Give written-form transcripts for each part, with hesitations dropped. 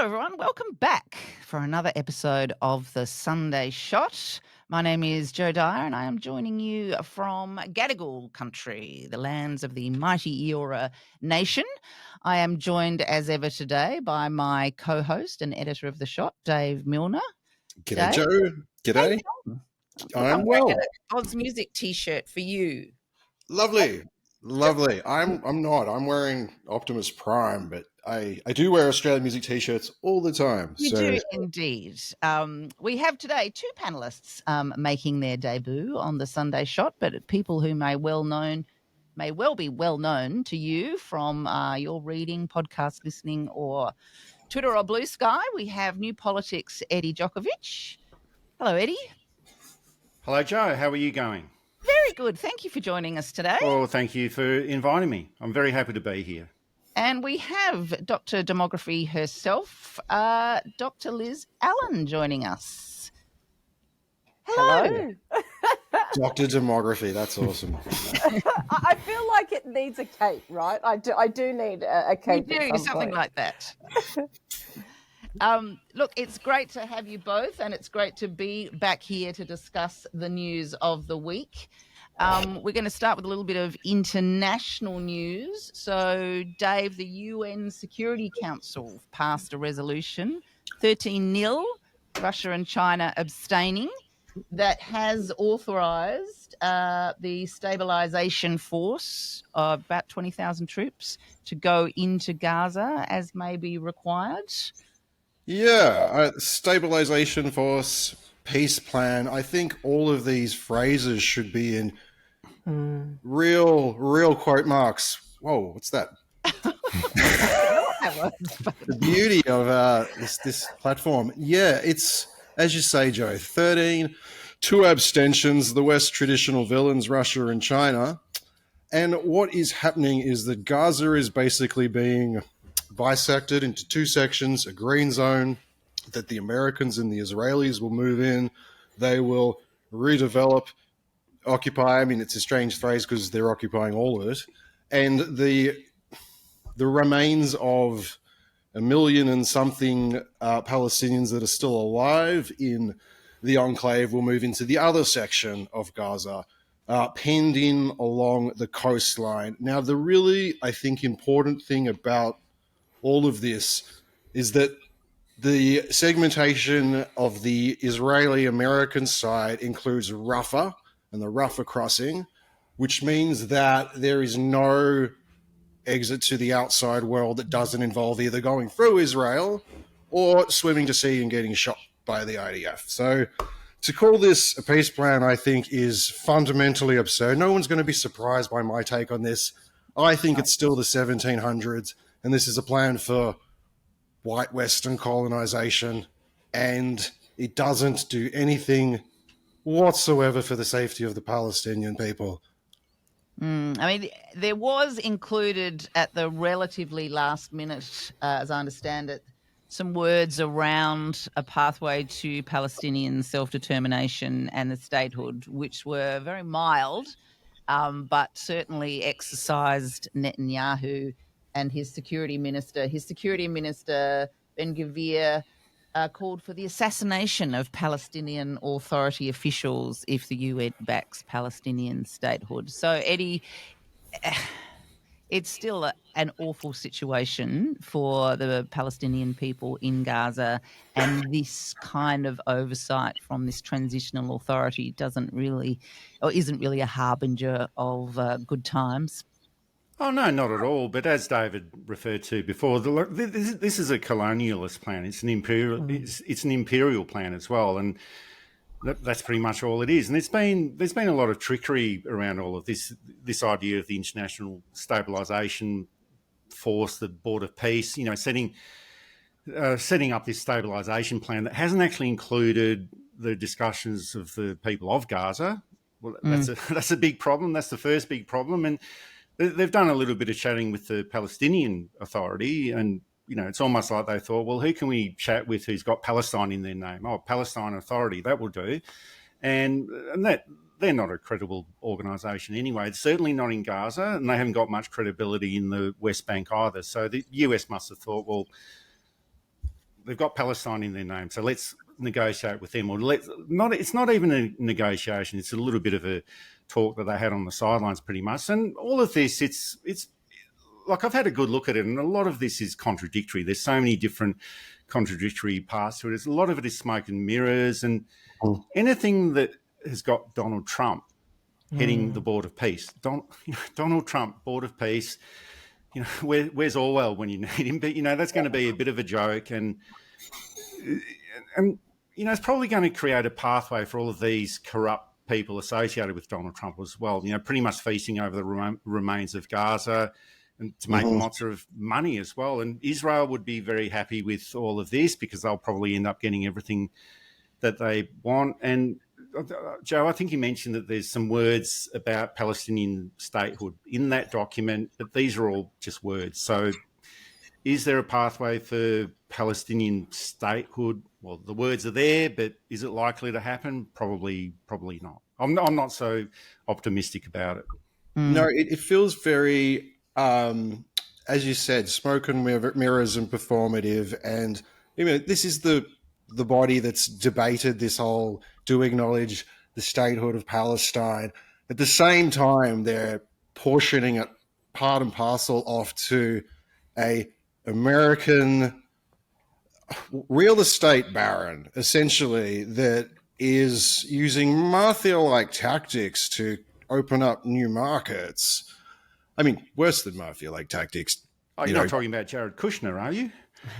everyone. Welcome back for another episode of the Sunday Shot. My name is Joe Dyer, and I am joining you from Gadigal country, the lands of the mighty Eora nation. I am joined as ever today by my co-host and editor of the Shot, Dave Milner. G'day, Dave? Joe. G'day. I'm wearing well. an Oz Music T-shirt for you. Lovely. I'm not. I'm wearing Optimus Prime, but I do wear Australian music T-shirts all the time. You do indeed. We have today two panellists making their debut on the Sunday Shot, but people who may well be well known to you from your reading, podcast listening, or Twitter or Blue Sky. We have New Politics' Eddy Jokovich. Hello, Eddy. Hello, Joe. How are you going? Very good. Thank you for joining us today. Well, thank you for inviting me. I'm very happy to be here. And we have Dr. Demography herself, Dr. Liz Allen, joining us. Hello. Dr. Demography. That's awesome. I feel like it needs a cape, right? I do need a cape. You do, something like that. Look, it's great to have you both, and it's great to be back here to discuss the news of the week. We're going to start with a little bit of international news. So, Dave, the UN Security Council passed a resolution, 13-0, Russia and China abstaining, that has authorised the stabilisation force of about 20,000 troops to go into Gaza as may be required. Yeah, stabilization force, peace plan. I think all of these phrases should be in real quote marks. Whoa, what's that? The beauty of this platform. Yeah, it's, as you say, Joe, 13, 2 abstentions, the West traditional villains, Russia and China. And what is happening is that Gaza is basically being bisected into 2 sections, a green zone that the Americans and the Israelis will move in. They will redevelop, occupy. I mean, it's a strange phrase because they're occupying all of it. And the remains of 1 million and something Palestinians that are still alive in the enclave will move into the other section of Gaza, penned in along the coastline. Now, the really, I think, important thing about all of this is that the segmentation of the Israeli-American side includes Rafah and the Rafah crossing, which means that there is no exit to the outside world that doesn't involve either going through Israel or swimming to sea and getting shot by the IDF. So to call this a peace plan, I think, is fundamentally absurd. No one's going to be surprised by my take on this. I think it's still the 1700s, and this is a plan for white Western colonization, and it doesn't do anything whatsoever for the safety of the Palestinian people. I mean, there was included at the relatively last minute, as I understand it, some words around a pathway to Palestinian self-determination and the statehood, which were very mild, but certainly exercised Netanyahu and his security minister. His security minister, Ben-Gvir, called for the assassination of Palestinian Authority officials if the UN backs Palestinian statehood. So, Eddy, it's still an awful situation for the Palestinian people in Gaza, and this kind of oversight from this transitional authority isn't really a harbinger of good times. Oh, no, not at all. But as David referred to before, this is a colonialist plan. It's an imperial plan as well, and that's pretty much all it is. And there's been a lot of trickery around all of this idea of the international stabilisation force, the board of peace. You know, setting up this stabilisation plan that hasn't actually included the discussions of the people of Gaza. Well, that's a big problem. That's the first big problem, and they've done a little bit of chatting with the Palestinian Authority, and you know, it's almost like they thought, well, who can we chat with who's got Palestine in their name? Oh, Palestine Authority, that will do. And that they're not a credible organisation anyway. It's certainly not in Gaza, and they haven't got much credibility in the West Bank either. So the US must have thought, well, they've got Palestine in their name, so let's negotiate with them, or it's not even a negotiation, it's a little bit of a talk that they had on the sidelines pretty much. And all of this, it's like, I've had a good look at it, and a lot of this is contradictory. There's so many different contradictory parts to it. A lot of it is smoke and mirrors, and anything that has got Donald Trump heading the Board of Peace. Donald Trump, Board of Peace. Where's Orwell when you need him? But that's going to be a bit of a joke, and it's probably going to create a pathway for all of these corrupt people associated with Donald Trump as well. Pretty much feasting over the remains of Gaza, and to make lots of money as well. And Israel would be very happy with all of this because they'll probably end up getting everything that they want. And Joe, I think you mentioned that there's some words about Palestinian statehood in that document, but these are all just words. So is there a pathway for Palestinian statehood? Well, the words are there, but is it likely to happen? Probably not. I'm not so optimistic about it. No, it feels very, as you said, smoke and mirrors and performative. And this is the body that's debated this whole do acknowledge the statehood of Palestine. At the same time, they're portioning it part and parcel off to a American real estate baron, essentially, that is using mafia-like tactics to open up new markets. I mean, worse than mafia-like tactics. Oh, you're not talking about Jared Kushner, are you?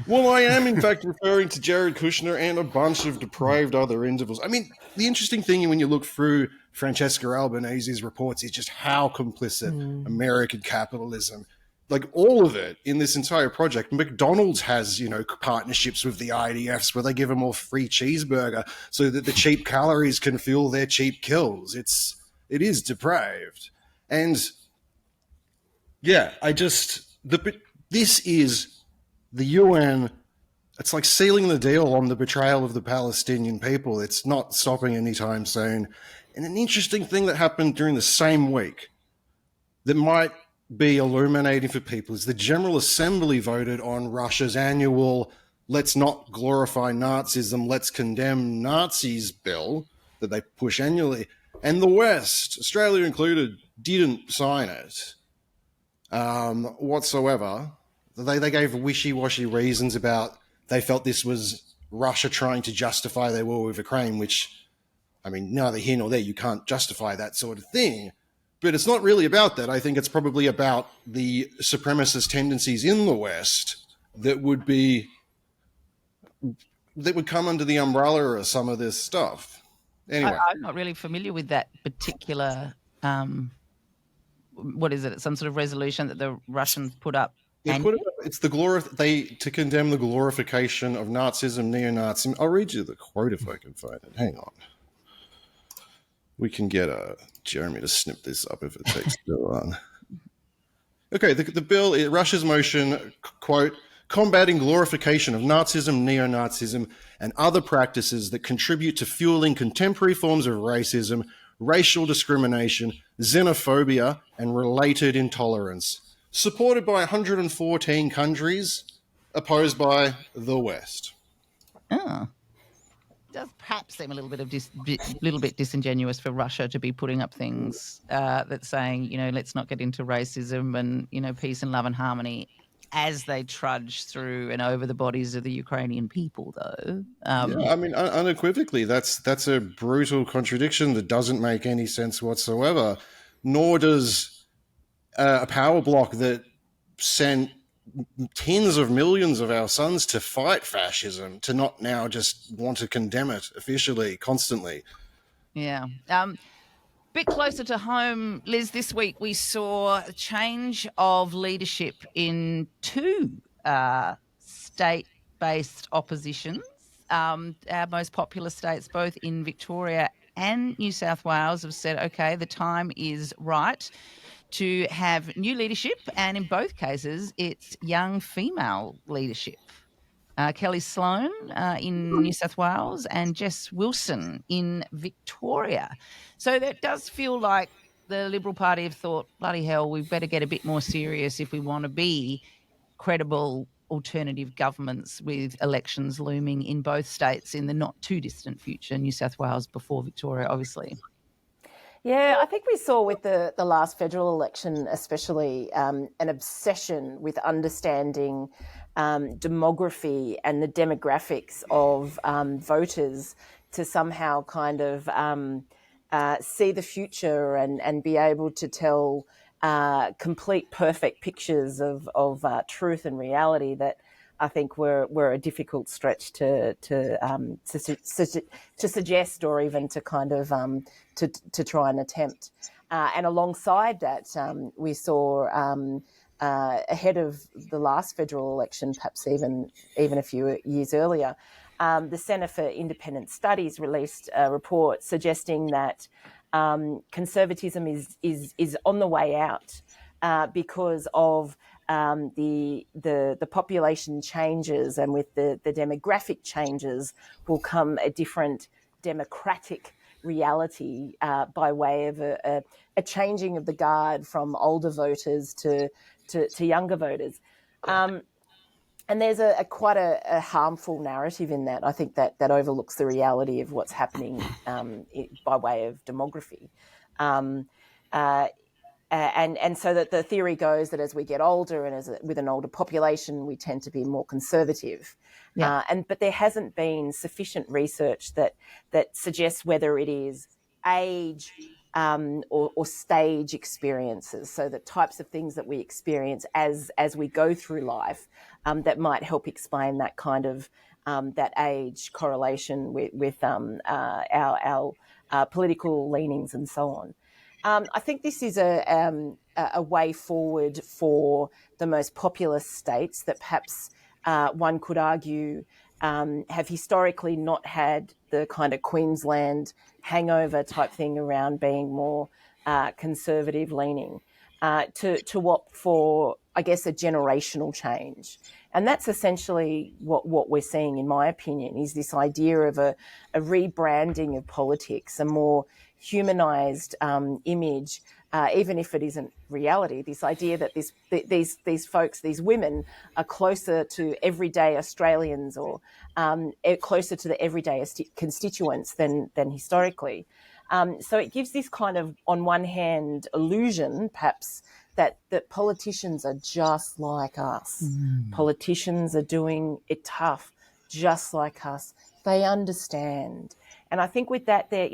Well, I am, in fact, referring to Jared Kushner and a bunch of depraved other individuals. I mean, the interesting thing when you look through Francesca Albanese's reports is just how complicit American capitalism, like all of it in this entire project. McDonald's has, partnerships with the IDFs where they give them all free cheeseburger so that the cheap calories can fuel their cheap kills. It is depraved. And yeah, this is the UN. It's like sealing the deal on the betrayal of the Palestinian people. It's not stopping anytime soon. And an interesting thing that happened during the same week that might be illuminating for people is the General Assembly voted on Russia's annual "Let's not glorify Nazism, let's condemn Nazis" bill that they push annually. And the West, Australia included, didn't sign it whatsoever. They gave wishy-washy reasons about they felt this was Russia trying to justify their war with Ukraine, which, I mean, neither here nor there. You can't justify that sort of thing. But it's not really about that. I think it's probably about the supremacist tendencies in the West that would come under the umbrella of some of this stuff. Anyway. I'm not really familiar with that particular, what is it? It's some sort of resolution that the Russians put up. It's to condemn the glorification of Nazism, neo-Nazism. I'll read you the quote if I can find it. Hang on. We can get Jeremy to snip this up if it takes too long. Okay, the bill, Russia's motion, quote, combating glorification of Nazism, neo-Nazism, and other practices that contribute to fueling contemporary forms of racism, racial discrimination, xenophobia, and related intolerance. Supported by 114 countries, opposed by the West. Oh. Does perhaps seem a little bit disingenuous for Russia to be putting up things that's saying, let's not get into racism and, peace and love and harmony as they trudge through and over the bodies of the Ukrainian people, though. Yeah, I mean, unequivocally, that's a brutal contradiction that doesn't make any sense whatsoever, nor does a power bloc that sent tens of millions of our sons to fight fascism to not now just want to condemn it officially, constantly. Yeah. Bit closer to home, Liz, this week we saw a change of leadership in two state-based oppositions. Our most popular states, both in Victoria and New South Wales, have said, okay, the time is right to have new leadership, and in both cases, it's young female leadership. Kelly Sloan in New South Wales and Jess Wilson in Victoria. So that does feel like the Liberal Party have thought, bloody hell, we better get a bit more serious if we want to be credible alternative governments with elections looming in both states in the not too distant future, New South Wales before Victoria, obviously. Yeah, I think we saw with the last federal election, especially an obsession with understanding demography and the demographics of voters to somehow kind of see the future and be able to tell complete, perfect pictures of truth and reality that I think were a difficult stretch to suggest or even to kind of to try and attempt. And alongside that, we saw ahead of the last federal election, perhaps even a few years earlier, the Centre for Independent Studies released a report suggesting that conservatism is on the way out because of the population changes, and with the demographic changes will come a different democratic reality by way of a changing of the guard from older voters to younger voters. And there's quite a harmful narrative in that. I think that overlooks the reality of what's happening by way of demography. And so that the theory goes that as we get older and with an older population, we tend to be more conservative. Yeah. But there hasn't been sufficient research that suggests whether it is age or stage experiences, so the types of things that we experience as we go through life that might help explain that kind of that age correlation with our political leanings and so on. I think this is a way forward for the most populous states that perhaps one could argue have historically not had the kind of Queensland hangover type thing around being more conservative leaning, to opt for, I guess, a generational change. And that's essentially what we're seeing, in my opinion, is this idea of a rebranding of politics, a more humanised image, even if it isn't reality. This idea that these folks, these women, are closer to everyday Australians or closer to the everyday constituents than historically. So it gives this kind of, on one hand, illusion, perhaps, that politicians are just like us. Politicians are doing it tough, just like us. They understand. And I think with that, there,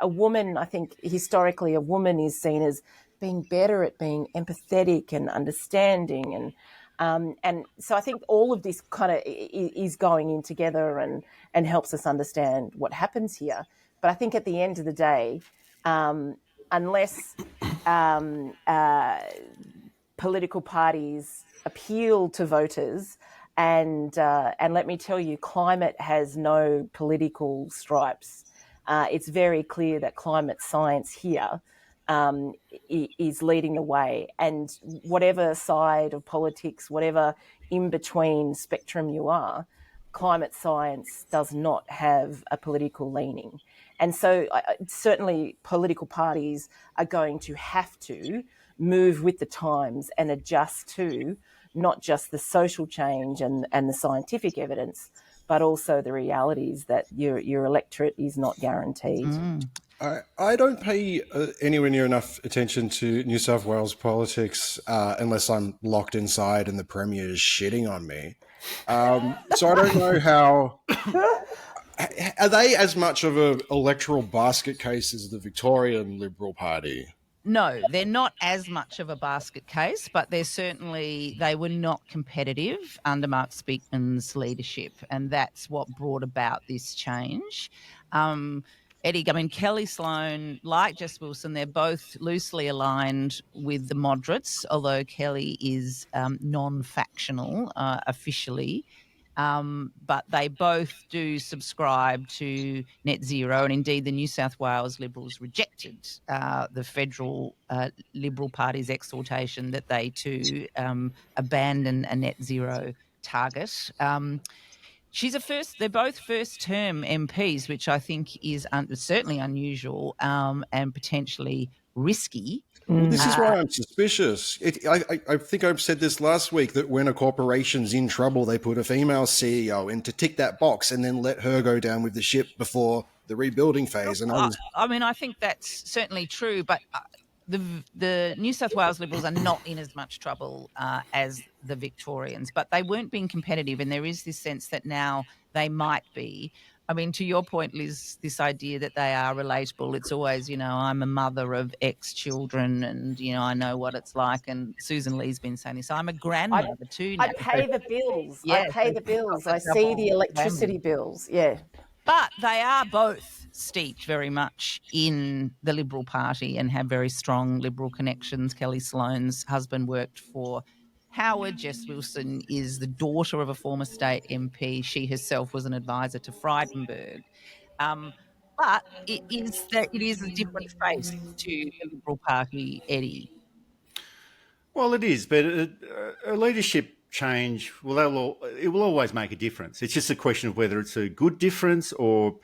a woman, I think historically a woman is seen as being better at being empathetic and understanding. And so I think all of this kind of is going in together and helps us understand what happens here. But I think at the end of the day, unless political parties appeal to voters, and let me tell you, climate has no political stripes. It's very clear that climate science here is leading the way, and whatever side of politics, whatever in-between spectrum you are, climate science does not have a political leaning. And so certainly political parties are going to have to move with the times and adjust to not just the social change and the scientific evidence, but also the realities that your electorate is not guaranteed. I don't pay anywhere near enough attention to New South Wales politics unless I'm locked inside and the Premier is shitting on me. So I don't know how... Are they as much of an electoral basket case as the Victorian Liberal Party? No, they're not as much of a basket case, but they were not competitive under Mark Speakman's leadership, and that's what brought about this change. Kelly Sloan, like Jess Wilson, they're both loosely aligned with the moderates, although Kelly is non-factional officially. But they both do subscribe to net zero, and indeed the New South Wales Liberals rejected the federal Liberal Party's exhortation that they too abandon a net zero target. They're both first-term MPs, which I think is certainly unusual and potentially risky Well, this is Uh, why I'm suspicious. I think I've said this last week that when a corporation's in trouble, they put a female CEO in to tick that box and then let her go down with the ship before the rebuilding phase. And I mean, I think that's certainly true, but the New South Wales Liberals are not in as much trouble as the Victorians, but they weren't being competitive, and there is this sense that now they might be. I mean, to your point, Liz, this idea that they are relatable, it's always, I'm a mother of X children and, I know what it's like. And Susan Lee's been saying this. I'm a I grandmother too I now. pay the bills. I Yeah, pay so the she's got bills. the I see the double electricity whammy. bills. Yeah. But they are both steeped very much in the Liberal Party and have very strong Liberal connections. Kelly Sloan's husband worked for Howard. Jess Wilson is the daughter of a former state MP. She herself was an advisor to Frydenberg. But it is a different face to the Liberal Party, Eddie. Well, it is, but a leadership change, well, it will always make a difference. It's just a question of whether it's a good difference or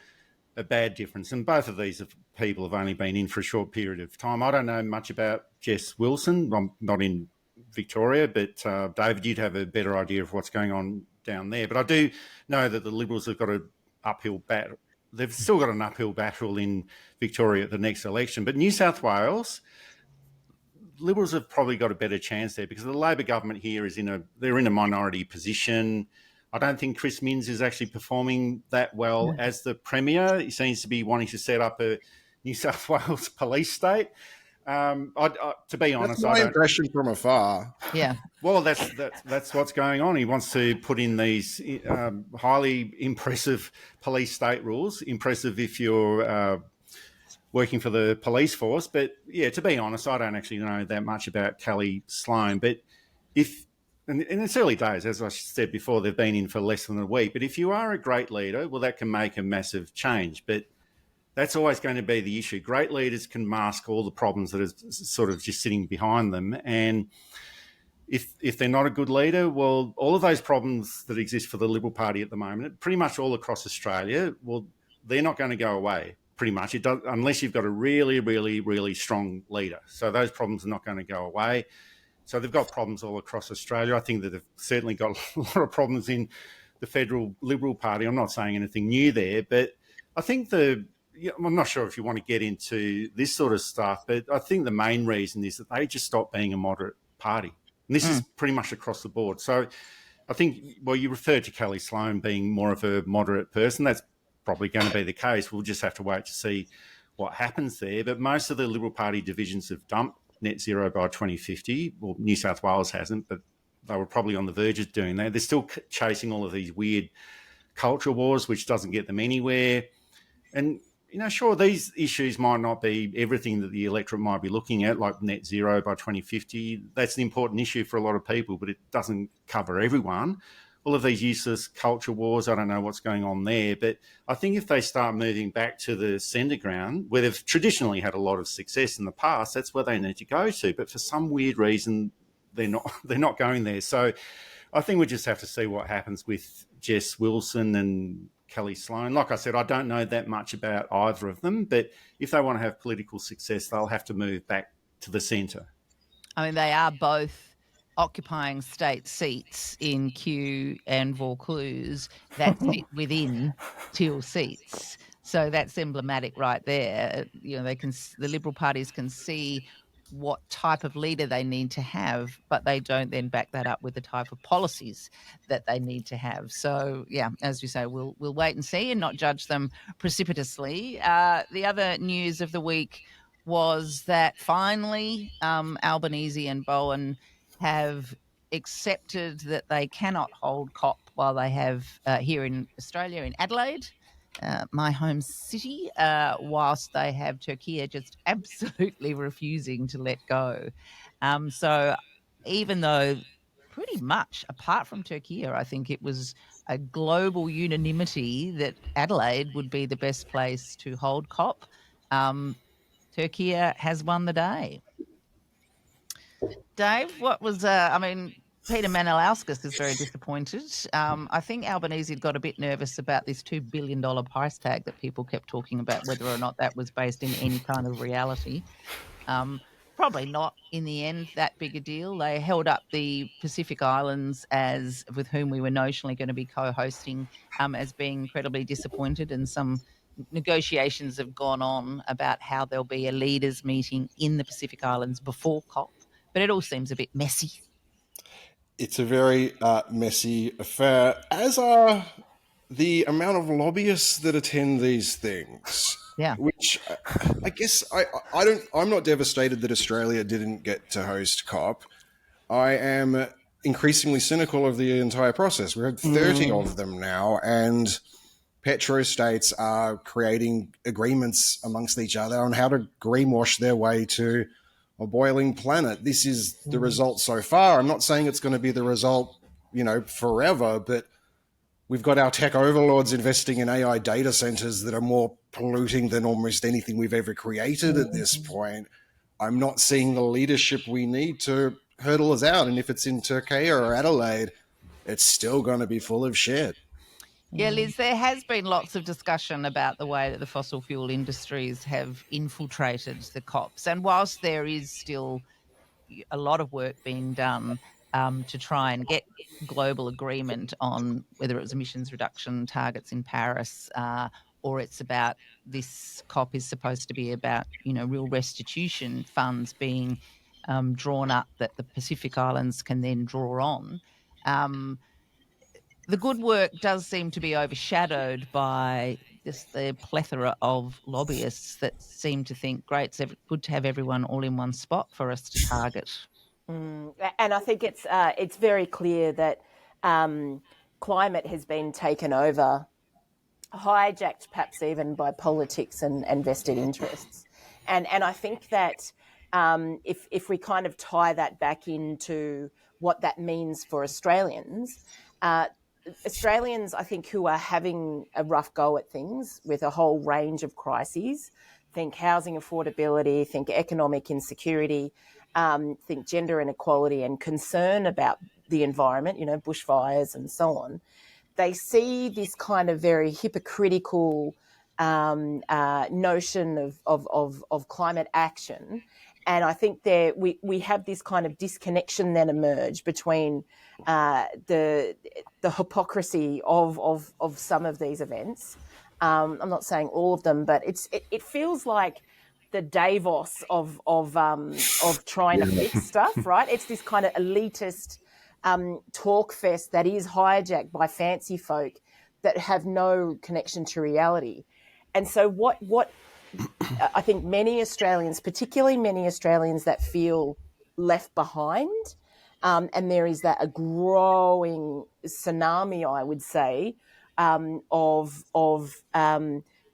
a bad difference. And both of these people have only been in for a short period of time. I don't know much about Jess Wilson. I'm not in Victoria, but David, you'd have a better idea of what's going on down there. But I do know that the Liberals have got an uphill battle. They've still got an uphill battle in Victoria at the next election. But New South Wales, Liberals have probably got a better chance there because the Labor government here is they're in a minority position. I don't think Chris Minns is actually performing that well as the Premier. He seems to be wanting to set up a New South Wales police state. To be honest, that's my impression from afar. Yeah. Well, that's what's going on. He wants to put in these highly impressive police state rules. Impressive if you're working for the police force. But yeah, to be honest, I don't actually know that much about Kelly Sloan. But in its early days, as I said before, they've been in for less than a week. But if you are a great leader, well, that can make a massive change. But that's always going to be the issue. Great leaders can mask all the problems that are sort of just sitting behind them. And if they're not a good leader, well, all of those problems that exist for the Liberal Party at the moment, pretty much all across Australia, well, they're not going to go away. Pretty much, it does, unless you've got a really, really, really strong leader. So those problems are not going to go away. So they've got problems all across Australia. I think that they've certainly got a lot of problems in the federal Liberal Party. I'm not saying anything new there, but I think I'm not sure if you want to get into this sort of stuff, but I think the main reason is that they just stopped being a moderate party. And this is pretty much across the board. So I think, well, you referred to Kelly Sloan being more of a moderate person. That's probably going to be the case. We'll just have to wait to see what happens there. But most of the Liberal Party divisions have dumped net zero by 2050. Well, New South Wales hasn't, but they were probably on the verge of doing that. They're still chasing all of these weird culture wars, which doesn't get them anywhere. And, sure, these issues might not be everything that the electorate might be looking at, like net zero by 2050. That's an important issue for a lot of people, but it doesn't cover everyone. All of these useless culture wars, I don't know what's going on there. But I think if they start moving back to the centre ground, where they've traditionally had a lot of success in the past, that's where they need to go to. But for some weird reason, they're not going there. So I think we just have to see what happens with Jess Wilson and Kelly Sloan. Like I said, I don't know that much about either of them, but if they want to have political success, they'll have to move back to the centre. I mean, they are both occupying state seats in Kew and Vaucluse that sit within Teal seats. So that's emblematic right there. The Liberal parties can see what type of leader they need to have, but they don't then back that up with the type of policies that they need to have. So, yeah, as you say, we'll wait and see and not judge them precipitously. The other news of the week was that finally Albanese and Bowen have accepted that they cannot hold COP while they have here in Australia, in Adelaide, my home city, whilst they have Turkey just absolutely refusing to let go. So even though pretty much, apart from Turkey, I think it was a global unanimity that Adelaide would be the best place to hold COP, Turkey has won the day. Dave, what was, Peter Manalauskas is very disappointed. I think Albanese got a bit nervous about this $2 billion price tag that people kept talking about, whether or not that was based in any kind of reality. probably not in the end that big a deal. They held up the Pacific Islands as with whom we were notionally going to be co-hosting as being incredibly disappointed, and some negotiations have gone on about how there'll be a leaders meeting in the Pacific Islands before COP, but it all seems a bit messy. It's a very messy affair, as are the amount of lobbyists that attend these things. Yeah. Which I guess I'm not devastated that Australia didn't get to host COP. I am increasingly cynical of the entire process. We had 30 of them now, and petrostates are creating agreements amongst each other on how to greenwash their way to a boiling planet. This is the result so far. I'm not saying it's going to be the result, forever, but we've got our tech overlords investing in AI data centers that are more polluting than almost anything we've ever created at this point. I'm not seeing the leadership we need to hurdle us out. And if it's in Turkey or Adelaide, it's still going to be full of shit. Yeah, Liz, there has been lots of discussion about the way that the fossil fuel industries have infiltrated the COPs. And whilst there is still a lot of work being done to try and get global agreement on whether it was emissions reduction targets in Paris or it's about this COP is supposed to be about, real restitution funds being drawn up that the Pacific Islands can then draw on. The good work does seem to be overshadowed by just the plethora of lobbyists that seem to think, great, it's good to have everyone all in one spot for us to target. And I think it's very clear that climate has been taken over, hijacked perhaps even by politics and vested interests. And I think that if we kind of tie that back into what that means for Australians, Australians, I think, who are having a rough go at things with a whole range of crises, think housing affordability, think economic insecurity, think gender inequality and concern about the environment, bushfires and so on, they see this kind of very hypocritical notion of climate action. And I think we have this kind of disconnection then emerge between the hypocrisy of some of these events. I'm not saying all of them, but it feels like the Davos of trying to fix stuff, right? It's this kind of elitist talk fest that is hijacked by fancy folk that have no connection to reality. And so what I think many Australians, particularly many Australians that feel left behind, and there is a growing tsunami, I would say, of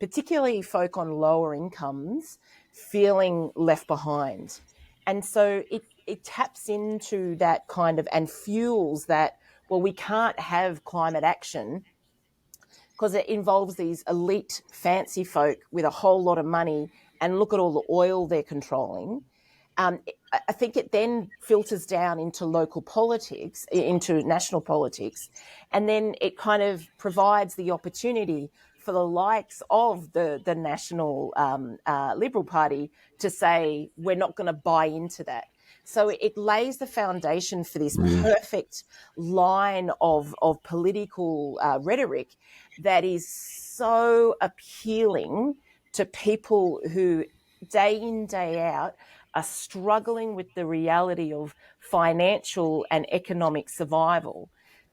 particularly folk on lower incomes feeling left behind. And so it taps into that kind of and fuels that, well, we can't have climate action because it involves these elite fancy folk with a whole lot of money, and look at all the oil they're controlling. I think it then filters down into local politics, into national politics, and then it kind of provides the opportunity for the likes of the National Liberal Party to say, we're not going to buy into that. So it lays the foundation for this perfect line of political rhetoric that is so appealing to people who day in, day out are struggling with the reality of financial and economic survival,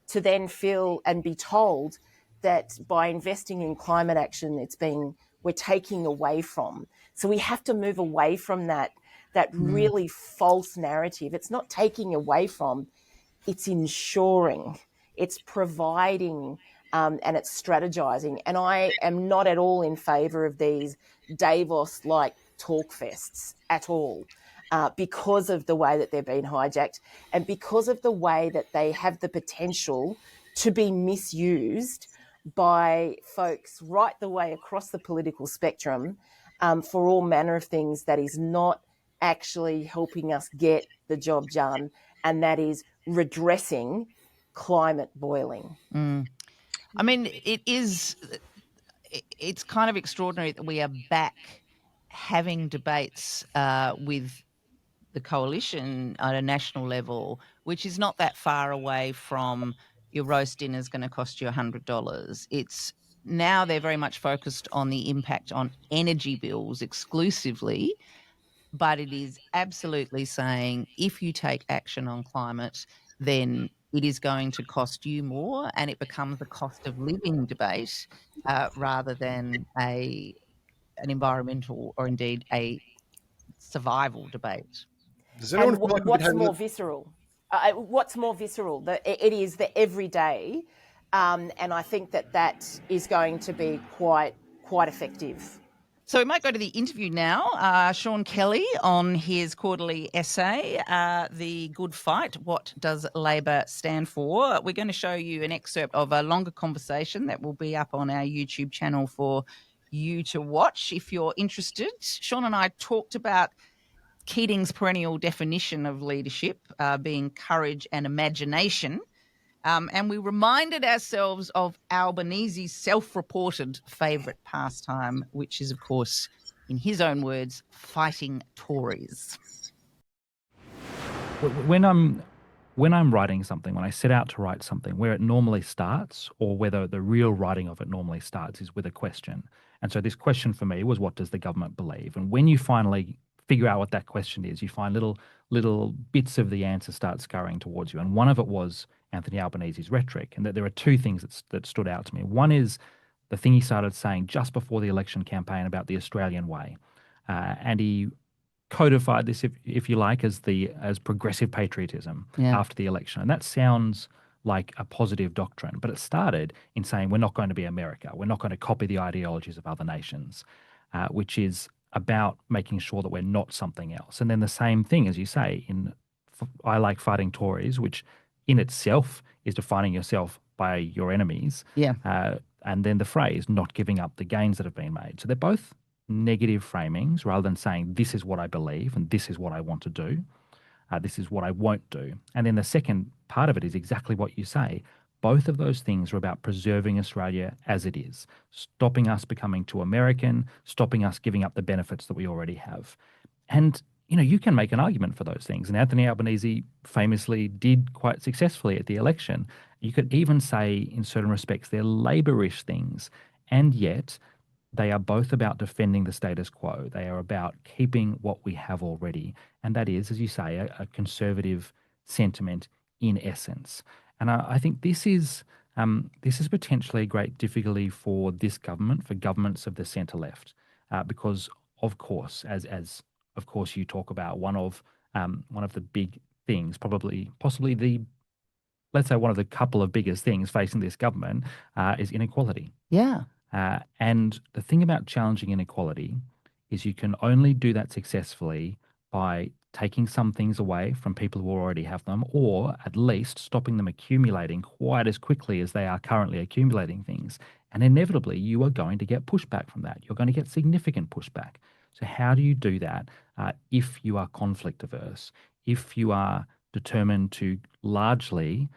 to then feel and be told that by investing in climate action, we're taking away from. So we have to move away from that really false narrative. It's not taking away from, it's ensuring, it's providing, and it's strategizing. And I am not at all in favor of these Davos-like talk fests at all, because of the way that they're being hijacked and because of the way that they have the potential to be misused by folks right the way across the political spectrum, for all manner of things that is not actually helping us get the job done, and that is redressing climate boiling. I mean, it's kind of extraordinary that we are back having debates with the coalition at a national level, which is not that far away from your roast dinner is going to cost you $100. It's now they're very much focused on the impact on energy bills exclusively, but it is absolutely saying if you take action on climate, then it is going to cost you more, and it becomes a cost of living debate rather than an environmental or indeed a survival debate. Does anyone feel like we've been What's having more visceral? What's more visceral? It is the everyday, and I think that is going to be quite effective. So we might go to the interview now. Sean Kelly on his quarterly essay, The Good Fight, What Does Labor Stand For? We're going to show you an excerpt of a longer conversation that will be up on our YouTube channel for you to watch if you're interested. Sean and I talked about Keating's perennial definition of leadership being courage and imagination. And we reminded ourselves of Albanese's self-reported favourite pastime, which is, of course, in his own words, fighting Tories. When I'm writing something, when I set out to write something, where it normally starts, or whether the real writing of it normally starts, is with a question. And so this question for me was, what does the government believe? And when you finally figure out what that question is, you find little bits of the answer start scurrying towards you. And one of it was Anthony Albanese's rhetoric. And that there are two things that stood out to me. One is the thing he started saying just before the election campaign about the Australian way. And he codified this, if you like, as progressive patriotism after the election. And that sounds like a positive doctrine, but it started in saying we're not going to be America. We're not going to copy the ideologies of other nations, which is about making sure that we're not something else. And then the same thing, as you say, I like fighting Tories, which in itself is defining yourself by your enemies. Yeah. And then the phrase, not giving up the gains that have been made. So they're both negative framings rather than saying this is what I believe and this is what I want to do. This is what I won't do. And then the second part of it is exactly what you say. Both of those things are about preserving Australia as it is, stopping us becoming too American, stopping us giving up the benefits that we already have. And, you can make an argument for those things. And Anthony Albanese famously did quite successfully at the election. You could even say, in certain respects, they're Labour-ish things. And yet, they are both about defending the status quo. They are about keeping what we have already. And that is, as you say, a conservative sentiment in essence. And I think this is potentially a great difficulty for this government, for governments of the centre-left, because, of course, as of course you talk about, one of the big things, possibly let's say one of the couple of biggest things facing this government is inequality. Yeah. And the thing about challenging inequality is you can only do that successfully by taking some things away from people who already have them, or at least stopping them accumulating quite as quickly as they are currently accumulating things. And inevitably, you are going to get pushback from that. You're going to get significant pushback. So how do you do that if you are conflict averse, if you are determined to largely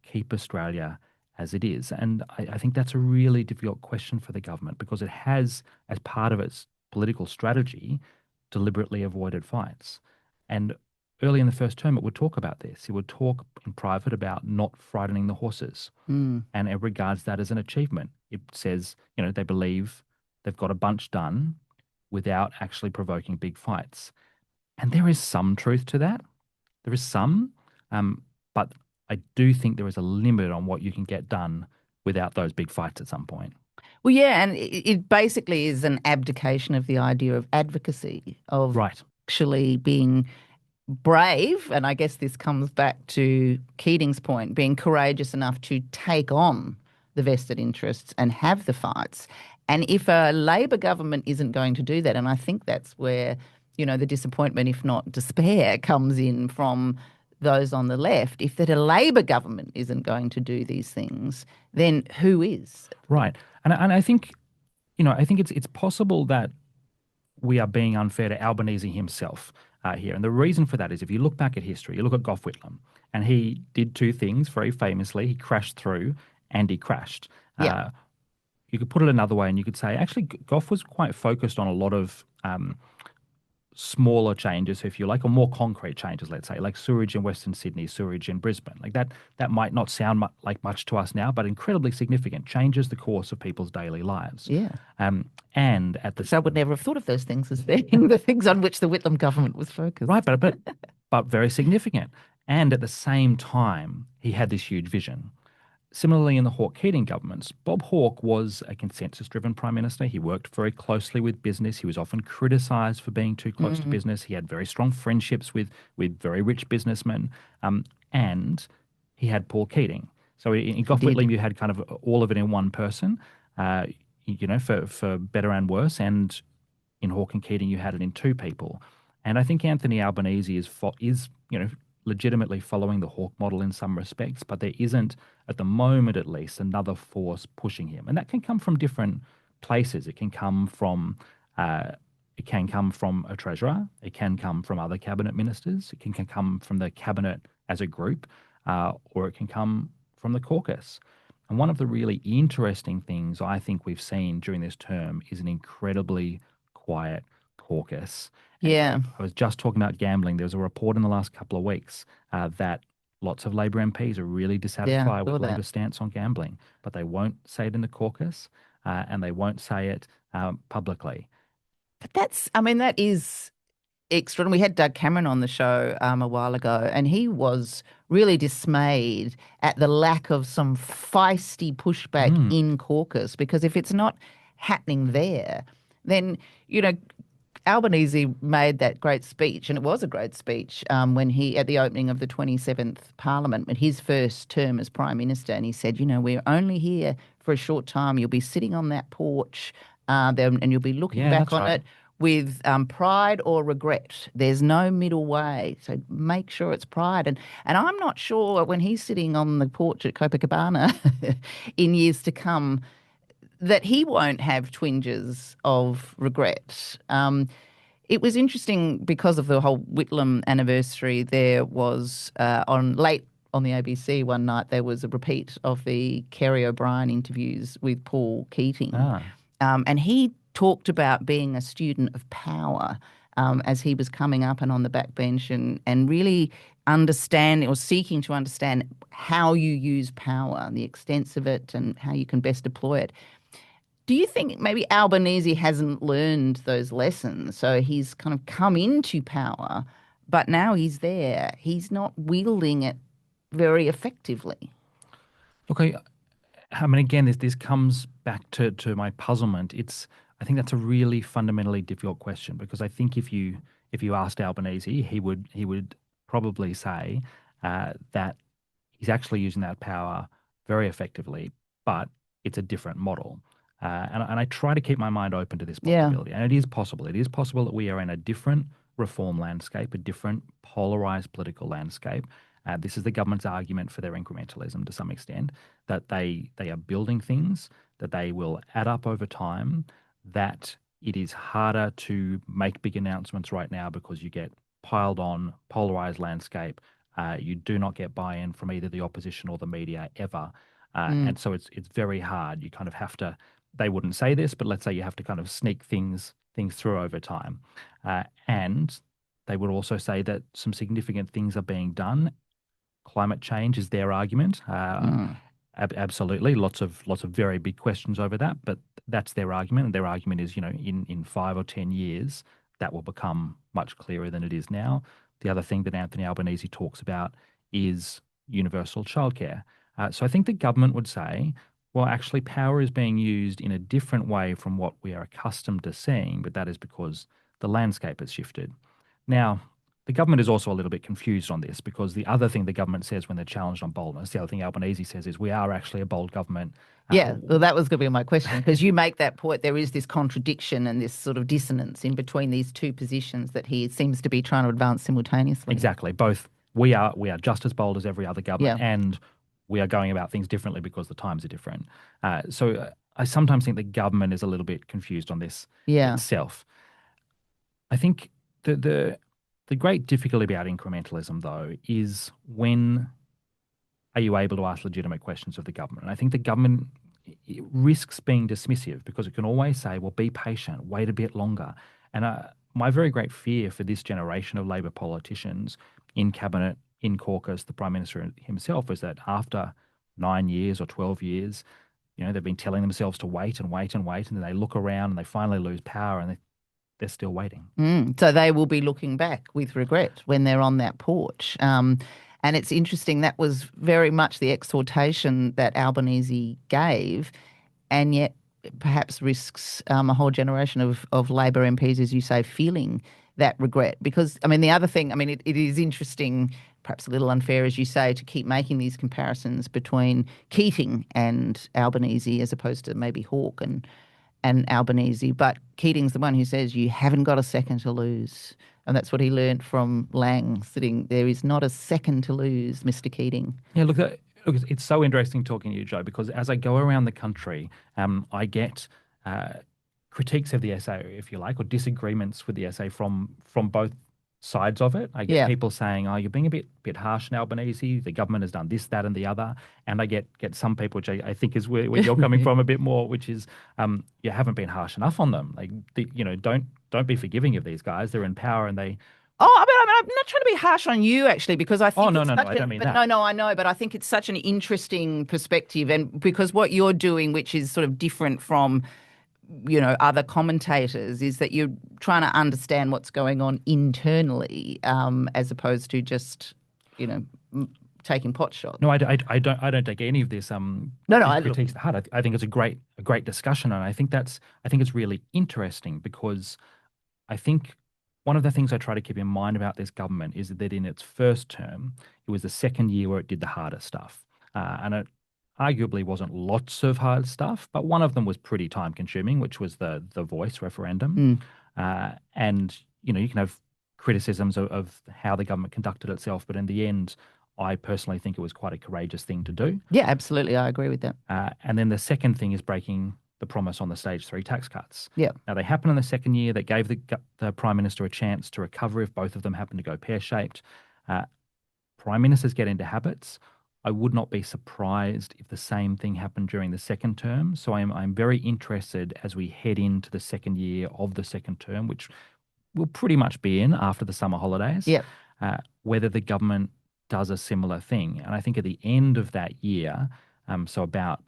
keep Australia as it is? And I think that's a really difficult question for the government, because it has, as part of its political strategy, deliberately avoided fights. And early in the first term, it would talk about this. It would talk in private about not frightening the horses. And it regards that as an achievement. It says, they believe they've got a bunch done without actually provoking big fights. And there is some truth to that. There is some, but I do think there is a limit on what you can get done without those big fights at some point. Well, yeah, and it basically is an abdication of the idea of advocacy, of actually being brave. And I guess this comes back to Keating's point, being courageous enough to take on the vested interests and have the fights. And if a Labor government isn't going to do that, and I think that's where, the disappointment, if not despair, comes in from those on the left, if that a Labor government isn't going to do these things, then who is? Right. And I think, I think it's possible that we are being unfair to Albanese himself here. And the reason for that is, if you look back at history, you look at Gough Whitlam, and he did two things very famously. He crashed through and he crashed. Yeah. You could put it another way, and you could say, actually, Gough was quite focused on a lot of smaller changes, if you like, or more concrete changes, let's say, like sewerage in Western Sydney, sewerage in Brisbane. Like that might not sound like much to us now, but incredibly significant, changes the course of people's daily lives. Yeah. And at the So I would never have thought of those things as being the things on which the Whitlam government was focused. right, but very significant. And at the same time, he had this huge vision. Similarly, in the Hawke-Keating governments, Bob Hawke was a consensus-driven prime minister. He worked very closely with business. He was often criticised for being too close to business. He had very strong friendships with very rich businessmen, and he had Paul Keating. So in Gough Whitlam, you had kind of all of it in one person, for better and worse. And in Hawke and Keating, you had it in two people. And I think Anthony Albanese is legitimately following the Hawke model in some respects, but there isn't, at the moment at least, another force pushing him. And that can come from different places. It can come from a treasurer. It can come from other cabinet ministers. It can come from the cabinet as a group, or it can come from the caucus. And one of the really interesting things I think we've seen during this term is an incredibly quiet caucus. Yeah. I was just talking about gambling. There was a report in the last couple of weeks that lots of Labor MPs are really dissatisfied with Labor's stance on gambling, but they won't say it in the caucus and they won't say it publicly. But that is extraordinary. We had Doug Cameron on the show a while ago, and he was really dismayed at the lack of some feisty pushback in caucus, because if it's not happening there, then, Albanese made that great speech, and it was a great speech when he, at the opening of the 27th Parliament, in his first term as Prime Minister, and he said, we're only here for a short time. You'll be sitting on that porch and you'll be looking back on it with pride or regret. There's no middle way. So make sure it's pride. And I'm not sure when he's sitting on the porch at Copacabana in years to come that he won't have twinges of regret. It was interesting because of the whole Whitlam anniversary. There was on the ABC one night, there was a repeat of the Kerry O'Brien interviews with Paul Keating. And he talked about being a student of power as he was coming up and on the backbench and really understand or seeking to understand how you use power, the extent of it and how you can best deploy it. Do you think maybe Albanese hasn't learned those lessons? So he's kind of come into power, but now he's there. He's not wielding it very effectively. Look, I mean, again, this comes back to my puzzlement. I think that's a really fundamentally difficult question, because I think if you asked Albanese, he would probably say that he's actually using that power very effectively, but it's a different model. And I try to keep my mind open to this possibility. And it is possible. It is possible that we are in a different reform landscape, a different polarized political landscape. This is the government's argument for their incrementalism to some extent, that they are building things, that they will add up over time, that it is harder to make big announcements right now because you get piled on, polarized landscape. You do not get buy-in from either the opposition or the media ever. And so it's very hard. You kind of have to, they wouldn't say this, but let's say you have to kind of sneak things through over time. And they would also say that some significant things are being done. Climate change is their argument. Absolutely. Lots of very big questions over that, but that's their argument. And their argument is, in 5 or 10 years, that will become much clearer than it is now. The other thing that Anthony Albanese talks about is universal childcare. So I think the government would say, well, actually, power is being used in a different way from what we are accustomed to seeing, but that is because the landscape has shifted. Now, the government is also a little bit confused on this, because the other thing the government says when they're challenged on boldness, the other thing Albanese says is we are actually a bold government. Yeah, well, that was going to be my question, because you make that point. There is this contradiction and this sort of dissonance in between these two positions that he seems to be trying to advance simultaneously. Exactly. Both we are just as bold as every other government, and we are going about things differently because the times are different. So I sometimes think the government is a little bit confused on this itself. I think the great difficulty about incrementalism, though, is when are you able to ask legitimate questions of the government? And I think the government risks being dismissive, because it can always say, well, be patient, wait a bit longer. And my very great fear for this generation of Labor politicians in cabinet, in caucus, the Prime Minister himself, is that after 9 years or 12 years, they've been telling themselves to wait and wait and wait, and then they look around and they finally lose power and they're still waiting. So they will be looking back with regret when they're on that porch. And it's interesting, that was very much the exhortation that Albanese gave, and yet perhaps risks a whole generation of Labor MPs, as you say, feeling that regret. Because, the other thing, it is interesting, perhaps a little unfair, as you say, to keep making these comparisons between Keating and Albanese as opposed to maybe Hawke and Albanese. But Keating's the one who says you haven't got a second to lose. And that's what he learnt from Lang, sitting there is not a second to lose, Mr. Keating. Yeah, look, it's so interesting talking to you, Joe, because as I go around the country, I get critiques of the essay, if you like, or disagreements with the essay from both sides of it. I get people saying, "Oh, you're being a bit harsh in Albanese. The government has done this, that, and the other." And I get some people, which I think is where you're coming from a bit more, which is you haven't been harsh enough on them. Like, don't be forgiving of these guys. They're in power and they. Oh, I'm not trying to be harsh on you, actually, because I think. Oh, no, I don't mean that. No, I know, but I think it's such an interesting perspective, and because what you're doing, which is sort of different from other commentators, is that you're trying to understand what's going on internally, as opposed to just, taking pot shots. No, I don't take any of this critiques to heart. I think it's a great discussion, and I think it's really interesting, because I think one of the things I try to keep in mind about this government is that in its first term, it was the second year where it did the harder stuff, and it arguably wasn't lots of hard stuff, but one of them was pretty time consuming, which was the voice referendum. And, you can have criticisms of how the government conducted itself, but in the end, I personally think it was quite a courageous thing to do. Yeah, absolutely. I agree with that. And then the second thing is breaking the promise on the stage 3 tax cuts. Yeah. Now, they happened in the second year. That gave the Prime Minister a chance to recover if both of them happen to go pear-shaped. Prime Ministers get into habits. I would not be surprised if the same thing happened during the second term. So I'm very interested as we head into the second year of the second term, which will pretty much be in after the summer holidays, whether the government does a similar thing. And I think at the end of that year, so about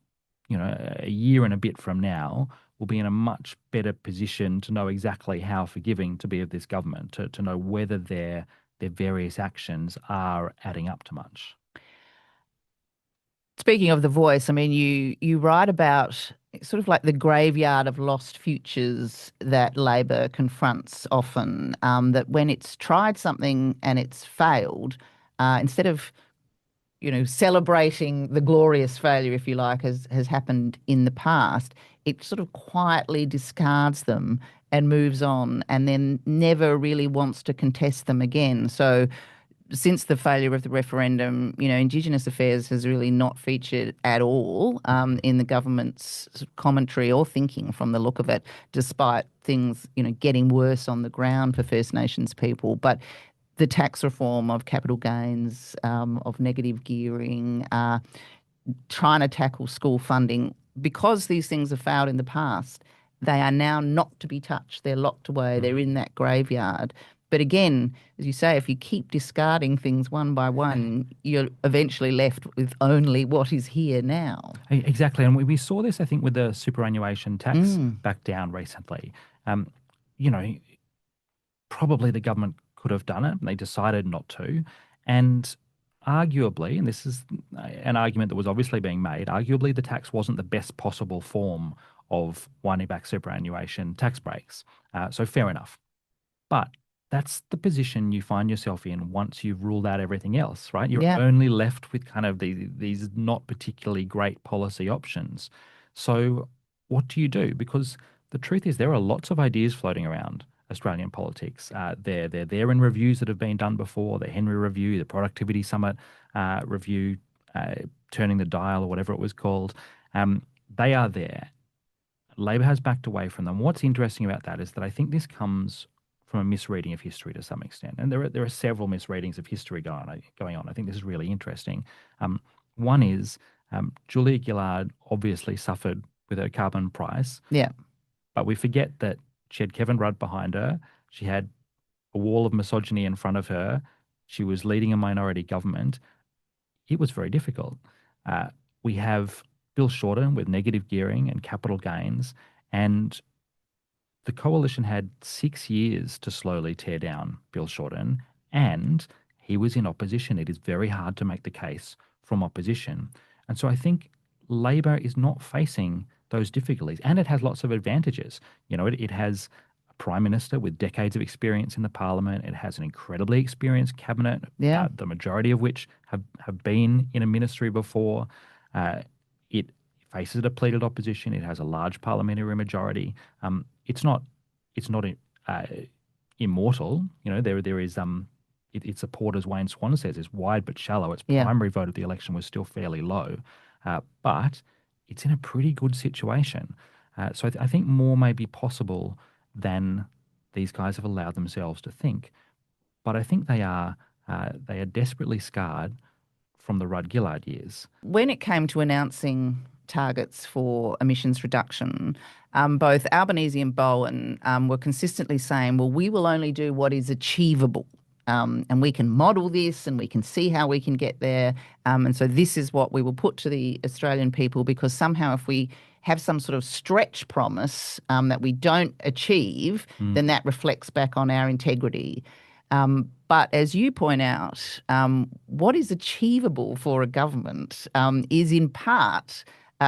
a year and a bit from now, we'll be in a much better position to know exactly how forgiving to be of this government, to know whether their various actions are adding up to much. Speaking of the voice, you write about sort of like the graveyard of lost futures that Labor confronts often, that when it's tried something and it's failed, instead of, celebrating the glorious failure, if you like, as has happened in the past, it sort of quietly discards them and moves on, and then never really wants to contest them again. So since the failure of the referendum, Indigenous affairs has really not featured at all in the government's commentary or thinking from the look of it, despite things, getting worse on the ground for First Nations people. But the tax reform of capital gains, of negative gearing, trying to tackle school funding, because these things have failed in the past, they are now not to be touched. They're locked away. They're in that graveyard. But again, as you say, if you keep discarding things one by one, you're eventually left with only what is here now. Exactly. And we saw this, I think, with the superannuation tax back down recently. Probably the government could have done it, and they decided not to. And arguably, and this is an argument that was obviously being made, arguably the tax wasn't the best possible form of winding back superannuation tax breaks. So fair enough. But that's the position you find yourself in once you've ruled out everything else, right? You're only left with kind of these not particularly great policy options. So what do you do? Because the truth is there are lots of ideas floating around Australian politics. They're there in reviews that have been done before, the Henry Review, the Productivity Summit review, Turning the Dial or whatever it was called. They are there. Labor has backed away from them. What's interesting about that is that I think this comes from a misreading of history to some extent. And there are several misreadings of history going on. I think this is really interesting. One is Julia Gillard obviously suffered with her carbon price. Yeah. But we forget that she had Kevin Rudd behind her. She had a wall of misogyny in front of her. She was leading a minority government. It was very difficult. Uh, we have Bill Shorten with negative gearing and capital gains, and the coalition had 6 years to slowly tear down Bill Shorten, and he was in opposition. It is very hard to make the case from opposition. And so I think Labor is not facing those difficulties, and it has lots of advantages. It has a prime minister with decades of experience in the parliament. It has an incredibly experienced cabinet, Yeah. the majority of which have been in a ministry before. It faces a depleted opposition. It has a large parliamentary majority. It's not uh, immortal. There is its support, as Wayne Swan says, is wide but shallow. Its Yeah. primary vote at the election was still fairly low, but it's in a pretty good situation. So I think more may be possible than these guys have allowed themselves to think. But I think they are desperately scarred from the Rudd Gillard years. When it came to announcing targets for emissions reduction, both Albanese and Bowen were consistently saying, well, we will only do what is achievable. And we can model this and we can see how we can get there. And so this is what we will put to the Australian people, because somehow if we have some sort of stretch promise that we don't achieve, then that reflects back on our integrity. But as you point out, what is achievable for a government is in part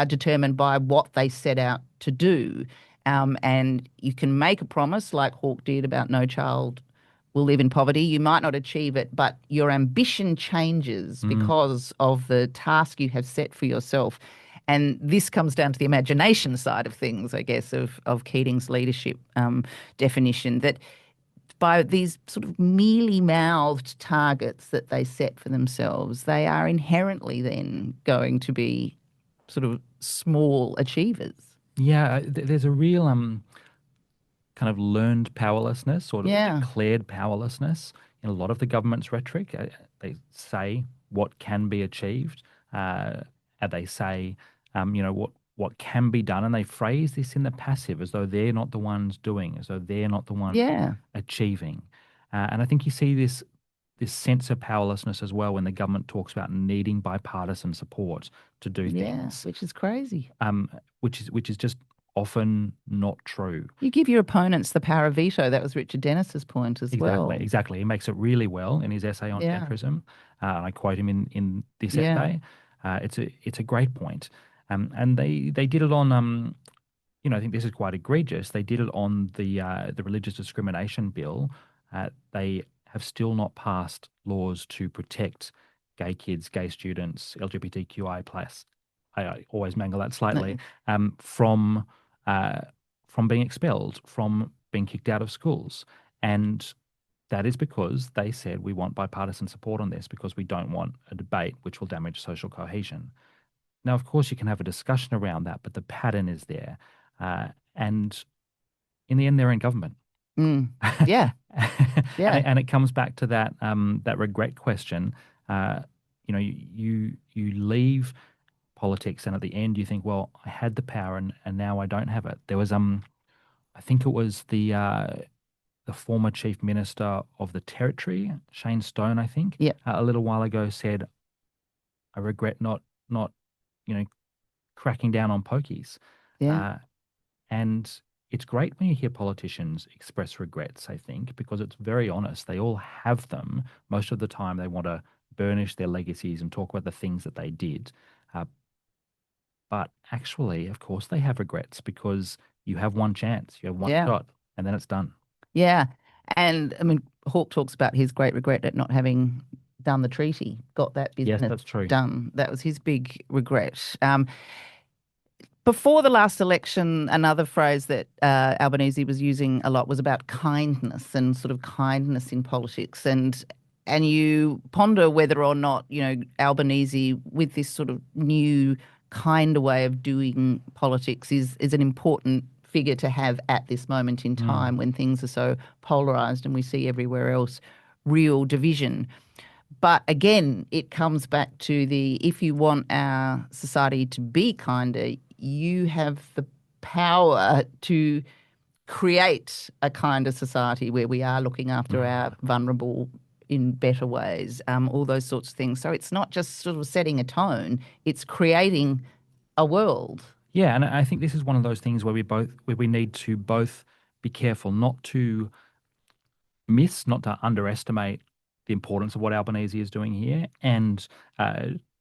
determined by what they set out to do. And you can make a promise like Hawke did about no child will live in poverty. You might not achieve it, but your ambition changes because of the task you have set for yourself. And this comes down to the imagination side of things, I guess, of Keating's leadership definition, that by these sort of mealy-mouthed targets that they set for themselves, they are inherently then going to be sort of small achievers. Yeah, there's a real kind of learned powerlessness or declared powerlessness in a lot of the government's rhetoric. They say what can be achieved, and they say, what can be done, and they phrase this in the passive as though they're not the ones doing, as though they're not the ones achieving. And I think you see this sense of powerlessness as well when the government talks about needing bipartisan support to do things. Which is crazy. Which is just often not true. You give your opponents the power of veto. That was Richard Dennis's point as well. Exactly. He makes it really well in his essay on centrism. And I quote him in this essay. It's a great point. And they did it on, I think this is quite egregious. They did it on the religious discrimination bill. They have still not passed laws to protect gay kids, gay students, LGBTQI plus. I always mangle that slightly. From being expelled, from being kicked out of schools. And that is because they said we want bipartisan support on this because we don't want a debate which will damage social cohesion. Now, of course, you can have a discussion around that, but the pattern is there. And in the end, they're in government. Yeah. And it comes back to that regret question. You leave politics, and at the end you think, well, I had the power and now I don't have it. There was I think it was the former chief minister of the territory, Shane Stone, I think, a little while ago said, I regret not cracking down on pokies. And it's great when you hear politicians express regrets, I think, because it's very honest. They all have them. Most of the time they want to burnish their legacies and talk about the things that they did. But actually, of course, they have regrets because you have one chance, you have one shot, and then it's done. Yeah. And I mean, Hawke talks about his great regret at not having done the treaty, got that business Yes, that's true. done. That was his big regret. Before the last election, another phrase that Albanese was using a lot was about kindness and sort of kindness in politics. And you ponder whether or not, Albanese, with this sort of new kind of way of doing politics, is an important figure to have at this moment in time when things are so polarised and we see everywhere else real division. But again, it comes back to if you want our society to be kinder, you have the power to create a kinder society where we are looking after our vulnerable in better ways, all those sorts of things. So it's not just sort of setting a tone, it's creating a world. Yeah, and I think this is one of those things where we need to both be careful not to not to underestimate the importance of what Albanese is doing here, and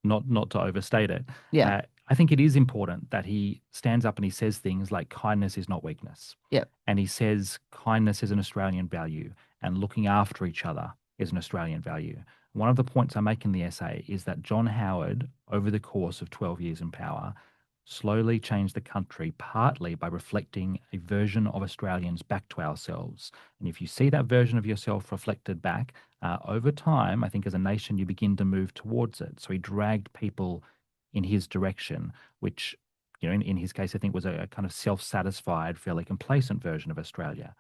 not to overstate it. Yeah. I think it is important that he stands up and he says things like kindness is not weakness. Yeah. And he says kindness is an Australian value and looking after each other is an Australian value. One of the points I make in the essay is that John Howard, over the course of 12 years in power, slowly changed the country partly by reflecting a version of Australians back to ourselves. And if you see that version of yourself reflected back, over time, I think as a nation, you begin to move towards it. So he dragged people in his direction, which, in his case, I think was a kind of self-satisfied, fairly complacent version of Australia.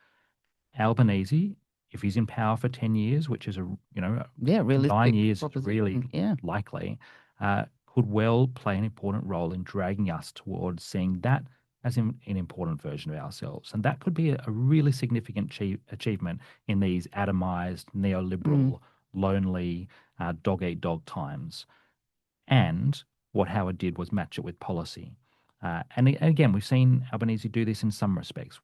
Albanese, if he's in power for 10 years, which is realistic 9 years is proposition. really likely, could well play an important role in dragging us towards seeing that as an important version of ourselves. And that could be a really significant achievement in these atomized, neoliberal, lonely, dog-eat-dog times. And what Howard did was match it with policy. And again, we've seen Albanese do this in some respects.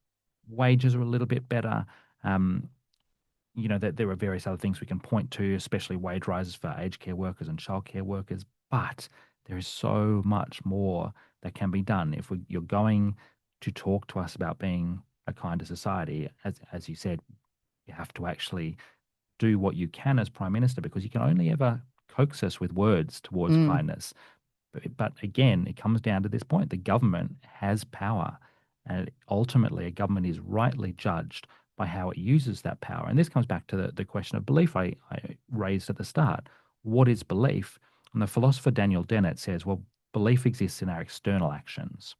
Wages are a little bit better. That there are various other things we can point to, especially wage rises for aged care workers and childcare workers. But there is so much more that can be done. If you're going to talk to us about being a kinder society, as you said, you have to actually do what you can as Prime Minister, because you can only ever coax us with words towards kindness. But again, it comes down to this point. The government has power, and ultimately a government is rightly judged by how it uses that power. And this comes back to the question of belief I raised at the start. What is belief? And the philosopher Daniel Dennett says, well, belief exists in our external actions.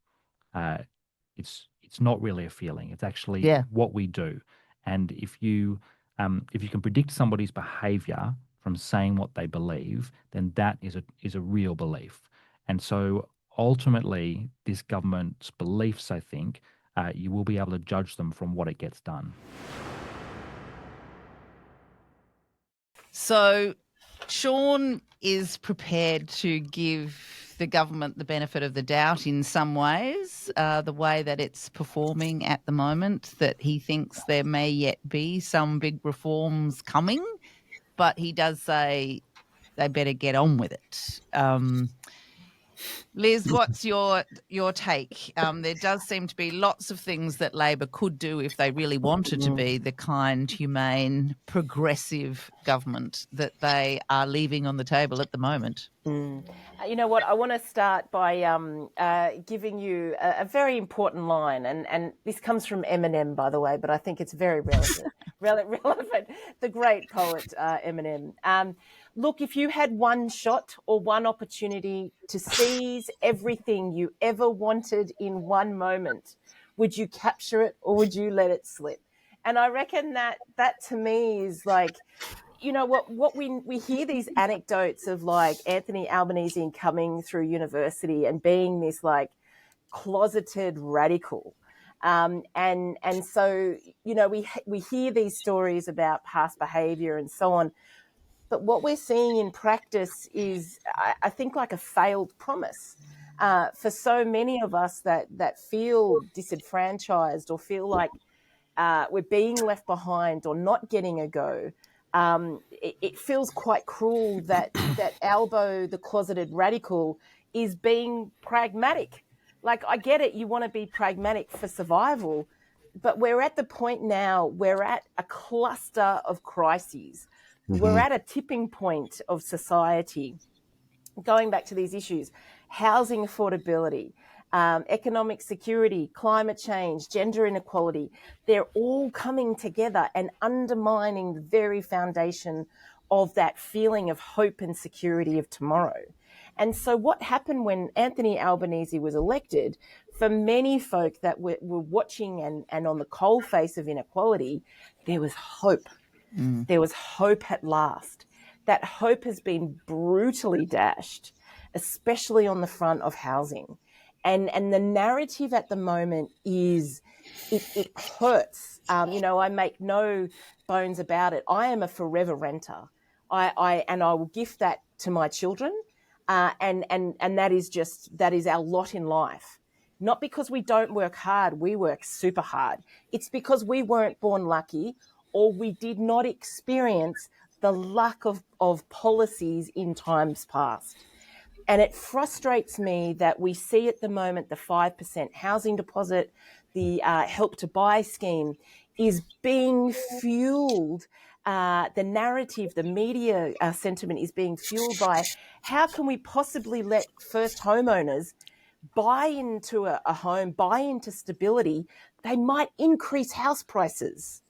It's not really a feeling. It's actually what we do. And if you can predict somebody's behavior from saying what they believe, then that is a real belief. And so ultimately, this government's beliefs, I think, you will be able to judge them from what it gets done. So Sean is prepared to give the government the benefit of the doubt in some ways, the way that it's performing at the moment, that he thinks there may yet be some big reforms coming, but he does say they better get on with it. Liz, what's your take? There does seem to be lots of things that Labor could do if they really wanted to be the kind, humane, progressive government that they are leaving on the table at the moment. You know what? I want to start by giving you a very important line, and this comes from Eminem, by the way, but I think it's very relevant. The great poet Eminem. Look, if you had one shot or one opportunity to seize everything you ever wanted in one moment, would you capture it or would you let it slip? And I reckon that to me is like, what we hear these anecdotes of like Anthony Albanese coming through university and being this like closeted radical. And so, we hear these stories about past behavior and so on. But what we're seeing in practice is, I think, like a failed promise for so many of us that feel disenfranchised or feel like we're being left behind or not getting a go. It feels quite cruel that Albo, the closeted radical, is being pragmatic. Like, I get it, you want to be pragmatic for survival, but we're at the point now, we're at a cluster of crises. We're at a tipping point of society. Going back to these issues, housing affordability, economic security, climate change, gender inequality, they're all coming together and undermining the very foundation of that feeling of hope and security of tomorrow. And so what happened when Anthony Albanese was elected, for many folk that were watching and on the coalface of inequality, there was hope. There was hope at last. That hope has been brutally dashed, especially on the front of housing. And the narrative at the moment is it hurts. I make no bones about it. I am a forever renter. I will gift that to my children, and that is our lot in life. Not because we don't work hard, we work super hard. It's because we weren't born lucky, or we did not experience the luck of policies in times past. And it frustrates me that we see at the moment the 5% housing deposit, the help to buy scheme is being fueled. The narrative, the media sentiment is being fueled by how can we possibly let first homeowners buy into a home, buy into stability? They might increase house prices.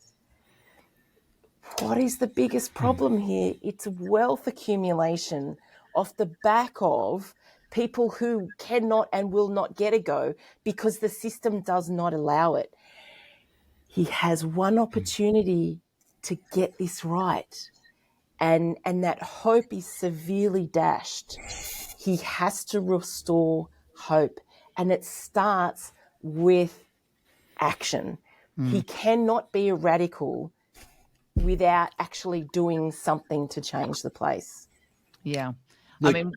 What is the biggest problem here? It's wealth accumulation off the back of people who cannot and will not get a go because the system does not allow it. He has one opportunity to get this right, and that hope is severely dashed. He has to restore hope, and it starts with action. He cannot be a radical without actually doing something to change the place. Yeah. I mean,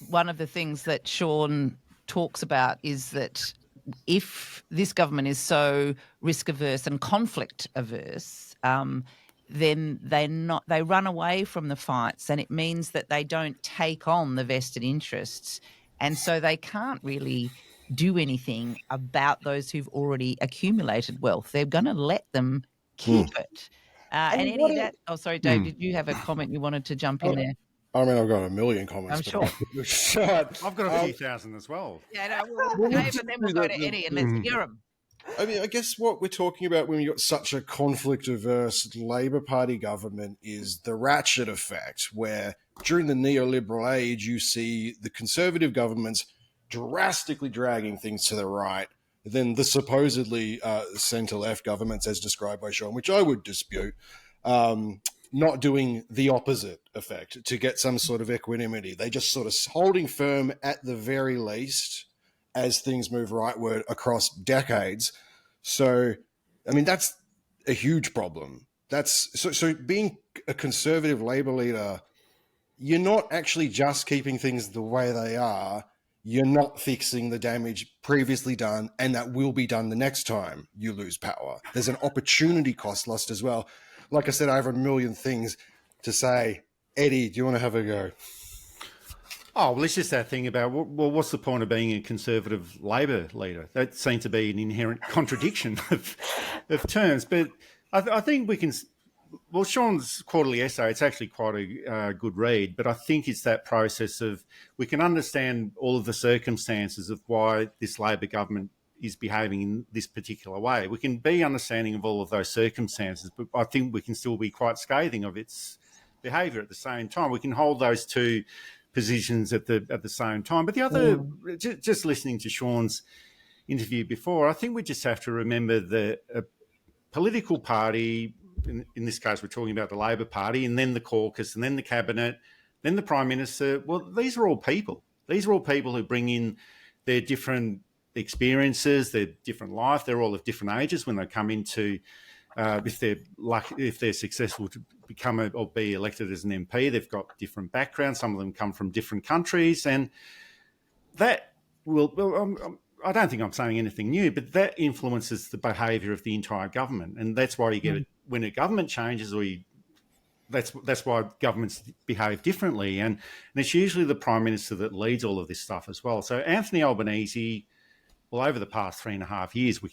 one of the things that Sean talks about is that if this government is so risk averse and conflict averse, then they run away from the fights, and it means that they don't take on the vested interests, and so they can't really do anything about those who've already accumulated wealth. They're going to let them keep it. And Eddie, sorry, Dave, did you have a comment you wanted to jump in there? I mean, I've got a million comments. I'm sure. I've got a few thousand as well. Yeah, no, Dave, and then we'll go to Eddie and let's hear him. I mean, I guess what we're talking about when you've got such a conflict-averse Labor Party government is the ratchet effect, where during the neoliberal age, you see the Conservative governments drastically dragging things to the right, then the supposedly centre-left governments, as described by Sean, which I would dispute, not doing the opposite effect to get some sort of equanimity. They just sort of holding firm at the very least as things move rightward across decades. So, I mean, that's a huge problem. That's so being a conservative Labor leader, you're not actually just keeping things the way they are. You're not fixing the damage previously done, and that will be done the next time you lose power. There's an opportunity cost lost as well. Like I said, I have a million things to say. Eddie, do you want to have a go? Oh, well, it's just that thing about, well, what's the point of being a Conservative Labor leader? That seems to be an inherent contradiction of terms. But I think we can... Well, Sean's quarterly essay, it's actually quite a good read, but I think it's that process of we can understand all of the circumstances of why this Labor government is behaving in this particular way. We can be understanding of all of those circumstances, but I think we can still be quite scathing of its behaviour at the same time. We can hold those two positions at the same time. But the other, just listening to Sean's interview before, I think we just have to remember that a political party, in this case we're talking about the Labor Party, and then the caucus, and then the cabinet, then the Prime Minister, well, these are all people. These are all people who bring in their different experiences, their different life. They're all of different ages when they come into, if they're successful to become or be elected as an MP, they've got different backgrounds. Some of them come from different countries, and that will. I don't think I'm saying anything new, but that influences the behaviour of the entire government, and that's why you get it when a government changes, that's why governments behave differently, and it's usually the Prime Minister that leads all of this stuff as well. So Anthony Albanese, well, over the past 3.5 years, we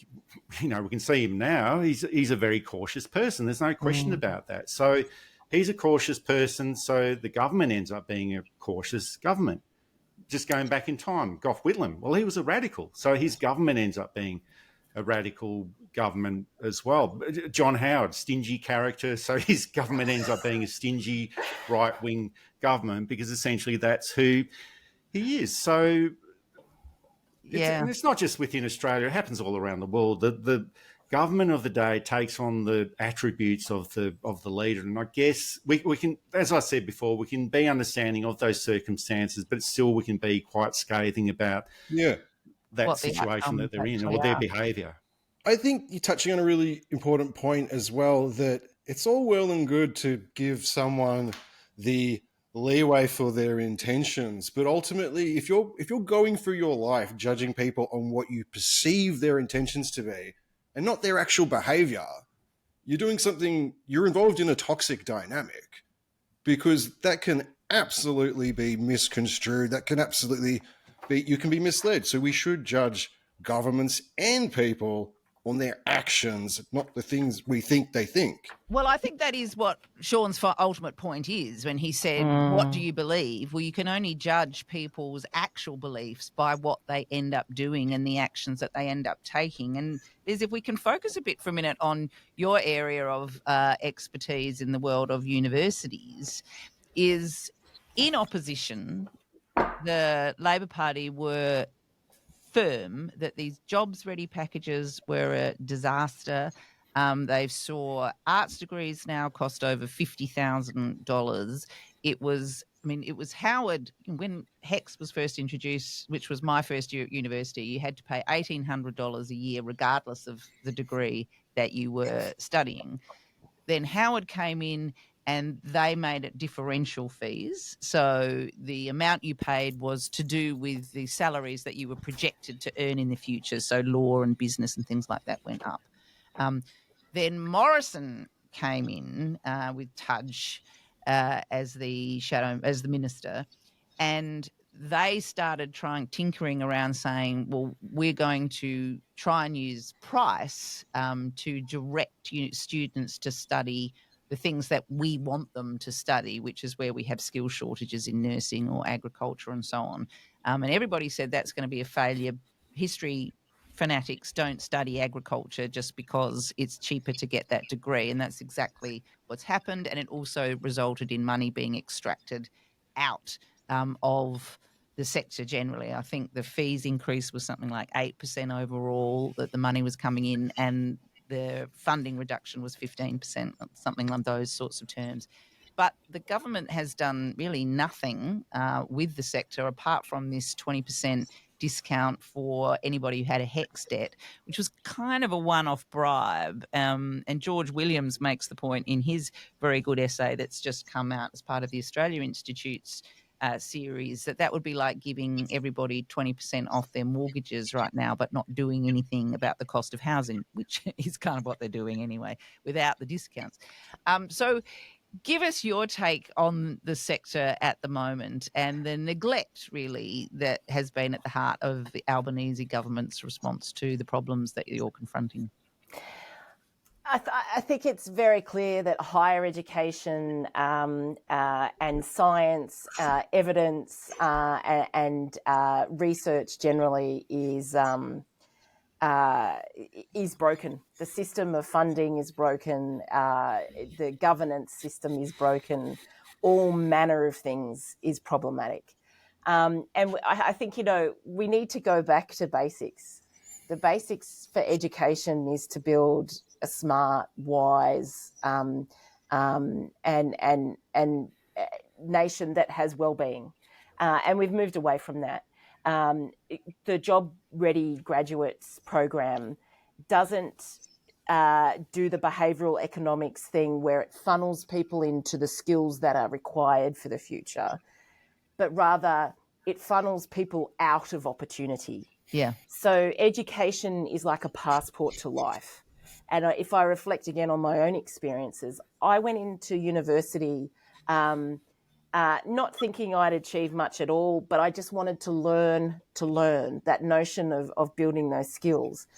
can see him now. He's a very cautious person. There's no question about that. So he's a cautious person. So the government ends up being a cautious government. Just going back in time, Gough Whitlam, well, he was a radical. So his government ends up being a radical government as well. John Howard, stingy character. So his government ends up being a stingy right-wing government because essentially that's who he is. So and it's not just within Australia; it happens all around the world. The government of the day takes on the attributes of the leader, and I guess we can, as I said before, we can be understanding of those circumstances, but still we can be quite scathing about that situation that they're in or their behaviour. I think you're touching on a really important point as well, that it's all well and good to give someone the leeway for their intentions, but ultimately if you're going through your life judging people on what you perceive their intentions to be and not their actual behavior, you're involved in a toxic dynamic, because that can absolutely be misconstrued. That can absolutely be, you can be misled. So we should judge governments and people on their actions, not the things we think they think. Well, I think that is what Sean's ultimate point is when he said, what do you believe? Well, you can only judge people's actual beliefs by what they end up doing and the actions that they end up taking. And Liz, if we can focus a bit for a minute on your area of expertise in the world of universities, is in opposition, the Labor Party were firm that these jobs ready packages were a disaster. They saw arts degrees now cost over $50,000. It was Howard, when HEX was first introduced, which was my first year at university, you had to pay $1,800 a year, regardless of the degree that you were studying. Then Howard came in and they made it differential fees. So the amount you paid was to do with the salaries that you were projected to earn in the future. So law and business and things like that went up. Then Morrison came in with Tudge as the minister, and they started tinkering around saying, well, we're going to try and use price to direct students to study the things that we want them to study, which is where we have skill shortages in nursing or agriculture and so on. And everybody said that's going to be a failure. History fanatics don't study agriculture just because it's cheaper to get that degree. And that's exactly what's happened. And it also resulted in money being extracted out of the sector generally. I think the fees increase was something like 8% overall, that the money was coming in, and the funding reduction was 15%, something like those sorts of terms. But the government has done really nothing with the sector apart from this 20% discount for anybody who had a HEX debt, which was kind of a one-off bribe. And George Williams makes the point in his very good essay that's just come out as part of the Australia Institute's series, that would be like giving everybody 20% off their mortgages right now, but not doing anything about the cost of housing, which is kind of what they're doing anyway, without the discounts. So give us your take on the sector at the moment and the neglect, really, that has been at the heart of the Albanese government's response to the problems that you're confronting. I think it's very clear that higher education and science, evidence, and research generally is broken. The system of funding is broken. The governance system is broken. All manner of things is problematic. And I think, we need to go back to basics. The basics for education is to build a smart, wise, and nation that has well-being. And we've moved away from that. The Job Ready Graduates program doesn't do the behavioural economics thing where it funnels people into the skills that are required for the future, but rather it funnels people out of opportunity. Yeah. So education is like a passport to life. And if I reflect again on my own experiences, I went into university not thinking I'd achieve much at all, but I just wanted to learn, that notion of building those skills.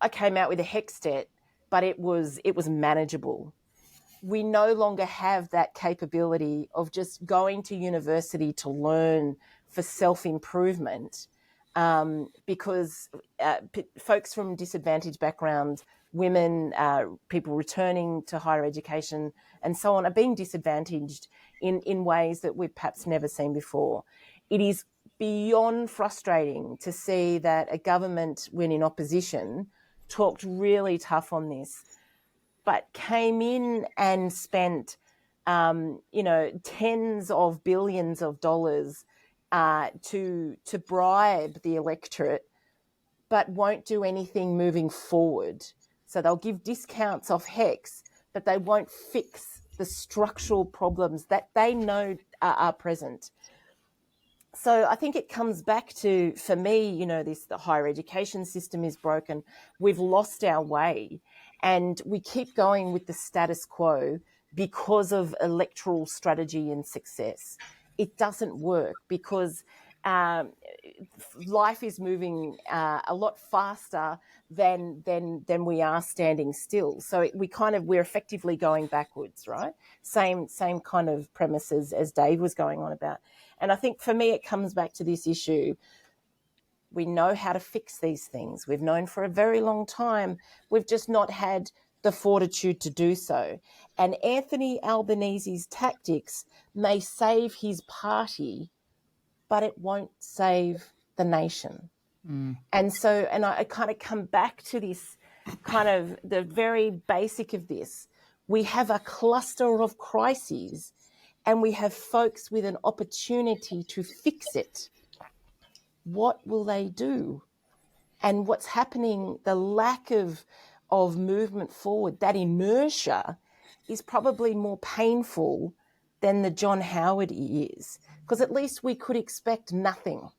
I came out with a HEX debt, but it was manageable. We no longer have that capability of just going to university to learn for self-improvement, because folks from disadvantaged backgrounds, women, people returning to higher education and so on, are being disadvantaged in ways that we've perhaps never seen before. It is beyond frustrating to see that a government, when in opposition, talked really tough on this, but came in and spent, tens of billions of dollars to bribe the electorate but won't do anything moving forward. So they'll give discounts off HECS, but they won't fix the structural problems that they know are present. So I think it comes back to, for me, the higher education system is broken. We've lost our way, and we keep going with the status quo because of electoral strategy and success. It doesn't work because life is moving a lot faster than we are standing still. So we're effectively going backwards, right? Same kind of premises as Dave was going on about. And I think for me, it comes back to this issue. We know how to fix these things. We've known for a very long time. We've just not had the fortitude to do so. And Anthony Albanese's tactics may save his party, but it won't save the nation. And so, I kind of come back to this kind of the very basic of this. We have a cluster of crises, and we have folks with an opportunity to fix it. What will they do? And what's happening, the lack of movement forward, that inertia is probably more painful than the John Howard years, because at least we could expect nothing.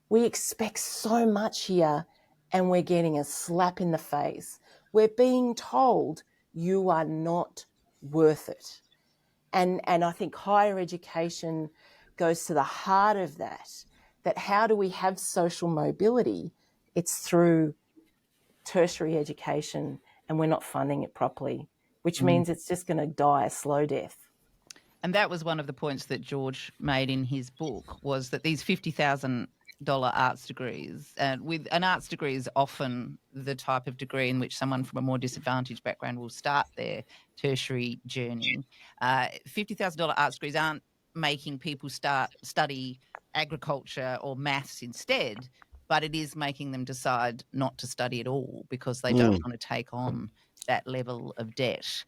We expect so much here, and we're getting a slap in the face. We're being told you are not worth it. And I think higher education goes to the heart of that how do we have social mobility? It's through tertiary education, and we're not funding it properly, which means it's just going to die a slow death. And that was one of the points that George made in his book, was that these $50,000 arts degrees, and with an arts degree is often the type of degree in which someone from a more disadvantaged background will start their tertiary journey. $50,000 arts degrees aren't making people study agriculture or maths instead, but it is making them decide not to study at all because they don't want to take on that level of debt.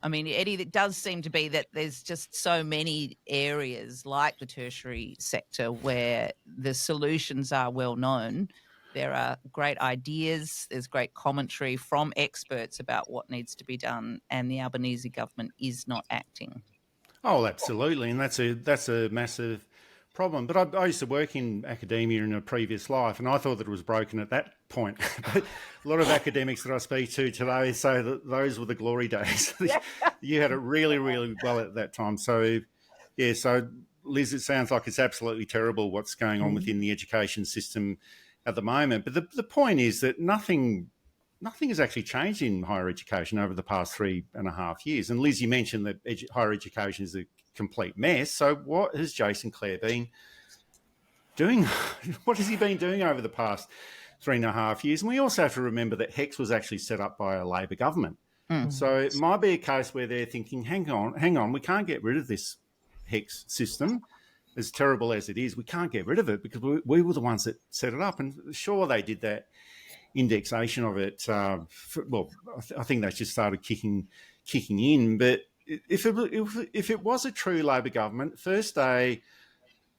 I mean, Eddy, it does seem to be that there's just so many areas like the tertiary sector where the solutions are well known. There are great ideas. There's great commentary from experts about what needs to be done, and the Albanese government is not acting. Oh, absolutely, and that's a massive problem. But I used to work in academia in a previous life, and I thought that it was broken at that point. But a lot of academics that I speak to today say that those were the glory days. You had it really, really well at that time. So, yeah, so Liz, it sounds like it's absolutely terrible what's going on within the education system at the moment. But the point is that nothing has actually changed in higher education over the past 3.5 years. And Liz, you mentioned that higher education is a complete mess. So what has Jason Clare been doing? What has he been doing over the past 3.5 years? And we also have to remember that HECS was actually set up by a Labor government. So it might be a case where they're thinking, hang on, we can't get rid of this HECS system. As terrible as it is, we can't get rid of it because we were the ones that set it up. And sure, they did that indexation of it. I think they just started kicking in. But if it was a true Labor government, first day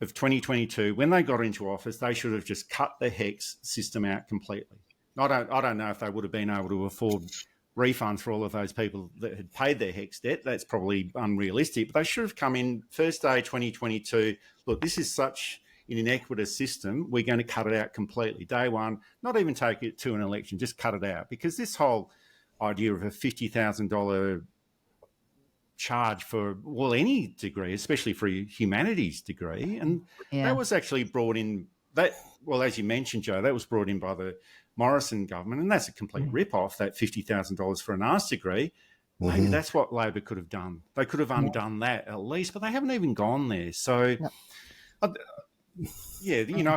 of 2022, when they got into office, they should have just cut the HECS system out completely. I don't know if they would have been able to afford refunds for all of those people that had paid their HECS debt. That's probably unrealistic. But they should have come in first day 2022. Look, this is such an inequitous system. We're going to cut it out completely. Day one, not even take it to an election, just cut it out. Because this whole idea of a $50,000 charge for, well, any degree, especially for a humanities degree, and that was actually brought in, as you mentioned, Joe, that was brought in by the Morrison government, and that's a complete rip-off, that $50,000 for an arts degree. Maybe that's what Labor could have done. They could have undone that at least, but they haven't even gone there. So, I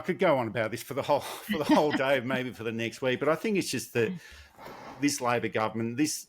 could go on about this for the whole day, maybe for the next week. But I think it's just that this Labor government, it's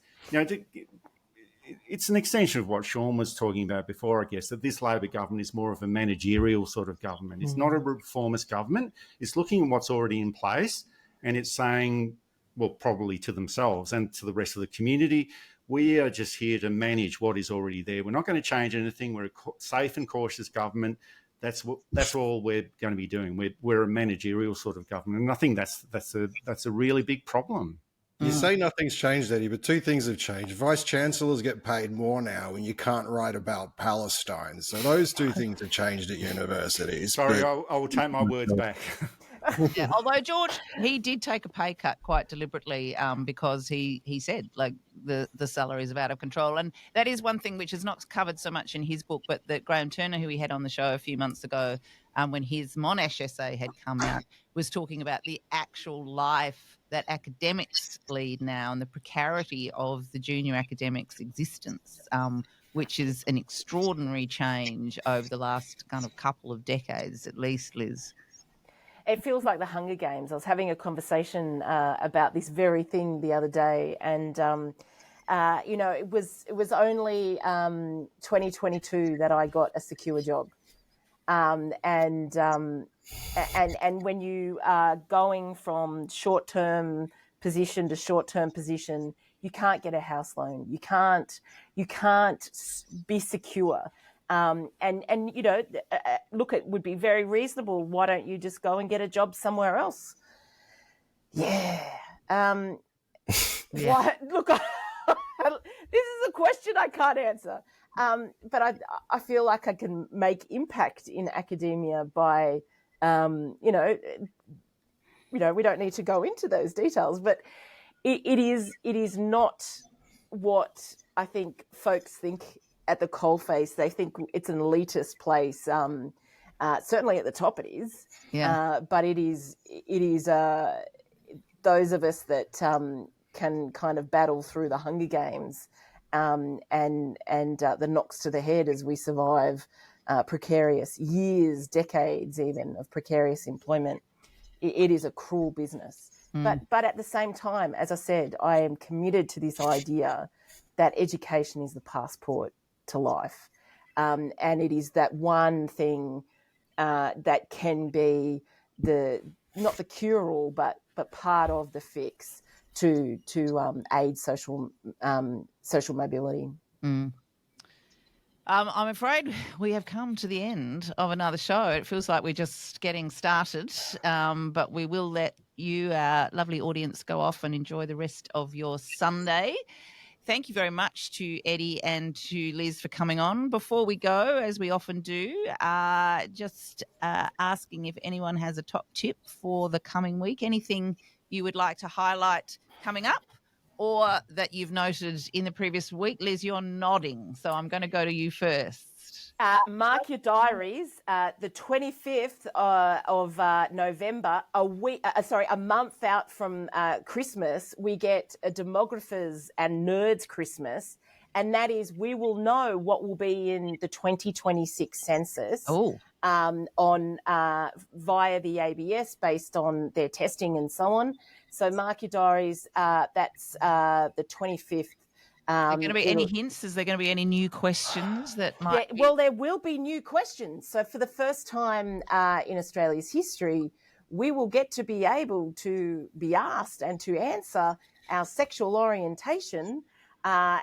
an extension of what Sean was talking about before, I guess, that this Labor government is more of a managerial sort of government. It's not a reformist government. It's looking at what's already in place, and it's saying, well, probably to themselves and to the rest of the community, we are just here to manage what is already there. We're not going to change anything. We're a safe and cautious government That's all we're going to be doing. We're a managerial sort of government, and I think that's a really big problem. You say nothing's changed, Eddie, but two things have changed. Vice chancellors get paid more now, and you can't write about Palestine. So those two things have changed at universities. Sorry, I will take my words back. Yeah, although George, he did take a pay cut quite deliberately because he said like the salaries are out of control, and that is one thing which is not covered so much in his book, but that Graham Turner, who we had on the show a few months ago, when his Monash essay had come out, was talking about the actual life that academics lead now and the precarity of the junior academics' existence, which is an extraordinary change over the last kind of couple of decades, at least, Liz. It feels like the Hunger Games. I was having a conversation about this very thing the other day, and it was only 2022 that I got a secure job, and when you are going from short-term position to short-term position, you can't get a house loan. You can't be secure. Look, it would be very reasonable. Why don't you just go and get a job somewhere else? Yeah. Why, look, this is a question I can't answer. But I feel like I can make impact in academia by, we don't need to go into those details, but it is not what I think folks think at the coalface. They think it's an elitist place. Certainly at the top it is. Yeah. But it is those of us that can kind of battle through the Hunger Games and the knocks to the head as we survive precarious years, decades even of precarious employment. It is a cruel business. But at the same time, as I said, I am committed to this idea that education is the passport to life. And it is that one thing that can be not the cure-all, but part of the fix to aid social mobility. I'm afraid we have come to the end of another show. It feels like we're just getting started, but we will let you, our lovely audience, go off and enjoy the rest of your Sunday. Thank you very much to Eddie and to Liz for coming on. Before we go, as we often do, just asking if anyone has a top tip for the coming week, anything you would like to highlight coming up or that you've noted in the previous week. Liz, you're nodding, so I'm going to go to you first. Mark your diaries. The 25th of November, a month out from Christmas, we get a Demographers and Nerds Christmas, and that is we will know what will be in the 2026 census via the ABS based on their testing and so on. So mark your diaries. That's the 25th. Are there going to be any hints? Is there going to be any new questions that might? Yeah, well, there will be new questions. So for the first time in Australia's history, we will get to be able to be asked and to answer our sexual orientation our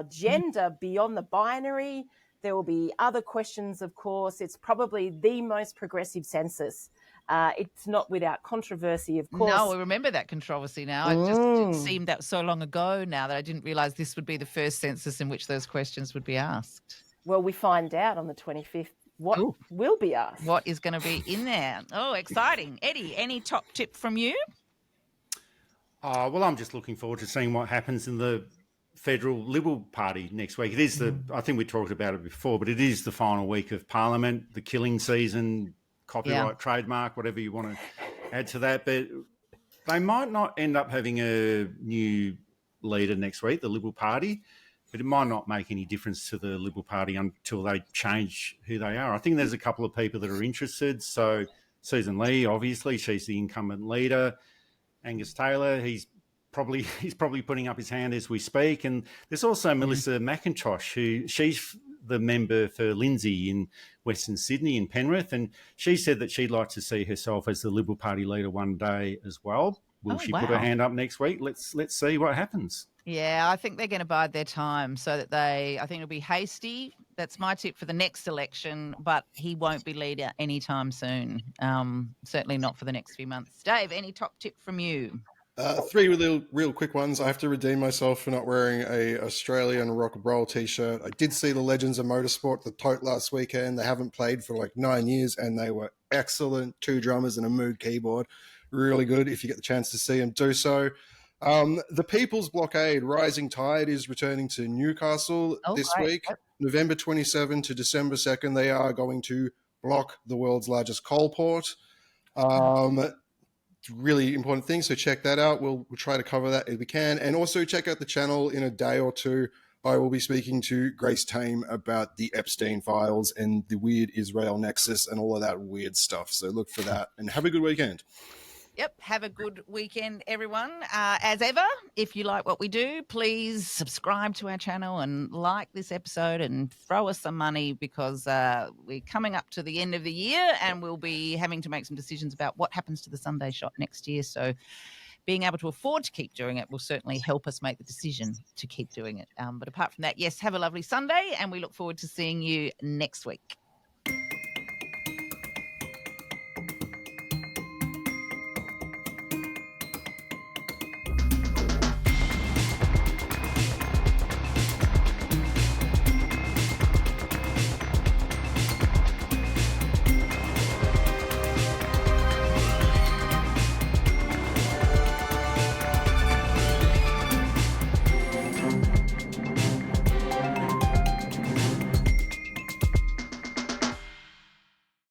gender beyond the binary. There will be other questions, of course. It's probably the most progressive census. It's not without controversy, of course. No, we remember that controversy now. It seemed that so long ago now that I didn't realise this would be the first census in which those questions would be asked. Well, we find out on the 25th what will be asked. What is going to be in there? Oh, exciting. Eddie, any top tip from you? Well, I'm just looking forward to seeing what happens in the Federal Liberal Party next week. It is I think we talked about it before, but it is the final week of Parliament, the killing season, copyright, trademark, whatever you want to add to that. But they might not end up having a new leader next week, the Liberal Party, but it might not make any difference to the Liberal Party until they change who they are. I think there's a couple of people that are interested. So Susan Lee, obviously, she's the incumbent leader. Angus Taylor, he's probably putting up his hand as we speak. And there's also Melissa McIntosh, she's the member for Lindsay in Western Sydney in Penrith, and she said that she'd like to see herself as the Liberal Party leader one day as well. Will she put her hand up next week? Let's see what happens. Yeah, I think they're going to bide their time so that I think it'll be hasty That's my tip for the next election, but he won't be leader anytime soon. Certainly not for the next few months. Dave, any top tip from you? Three real quick ones. I have to redeem myself for not wearing a Australian rock and roll t-shirt. I did see the Legends of Motorsport, the tote last weekend. They haven't played for like 9 years, and they were excellent. 2 drummers and a Moog keyboard. Really good. If you get the chance to see them, do so. The People's Blockade, Rising Tide, is returning to Newcastle this week. November 27 to December 2nd. They are going to block the world's largest coal port. Really important thing, so check that out. We'll try to cover that if we can, and also check out the channel. In a day or two, I will be speaking to Grace Tame about the Epstein files and the weird Israel nexus and all of that weird stuff. So look for that, and have a good weekend. Yep. Have a good weekend, everyone. As ever, if you like what we do, please subscribe to our channel and like this episode and throw us some money, because we're coming up to the end of the year and we'll be having to make some decisions about what happens to the Sunday Shot next year. So being able to afford to keep doing it will certainly help us make the decision to keep doing it. But apart from that, yes, have a lovely Sunday, and we look forward to seeing you next week.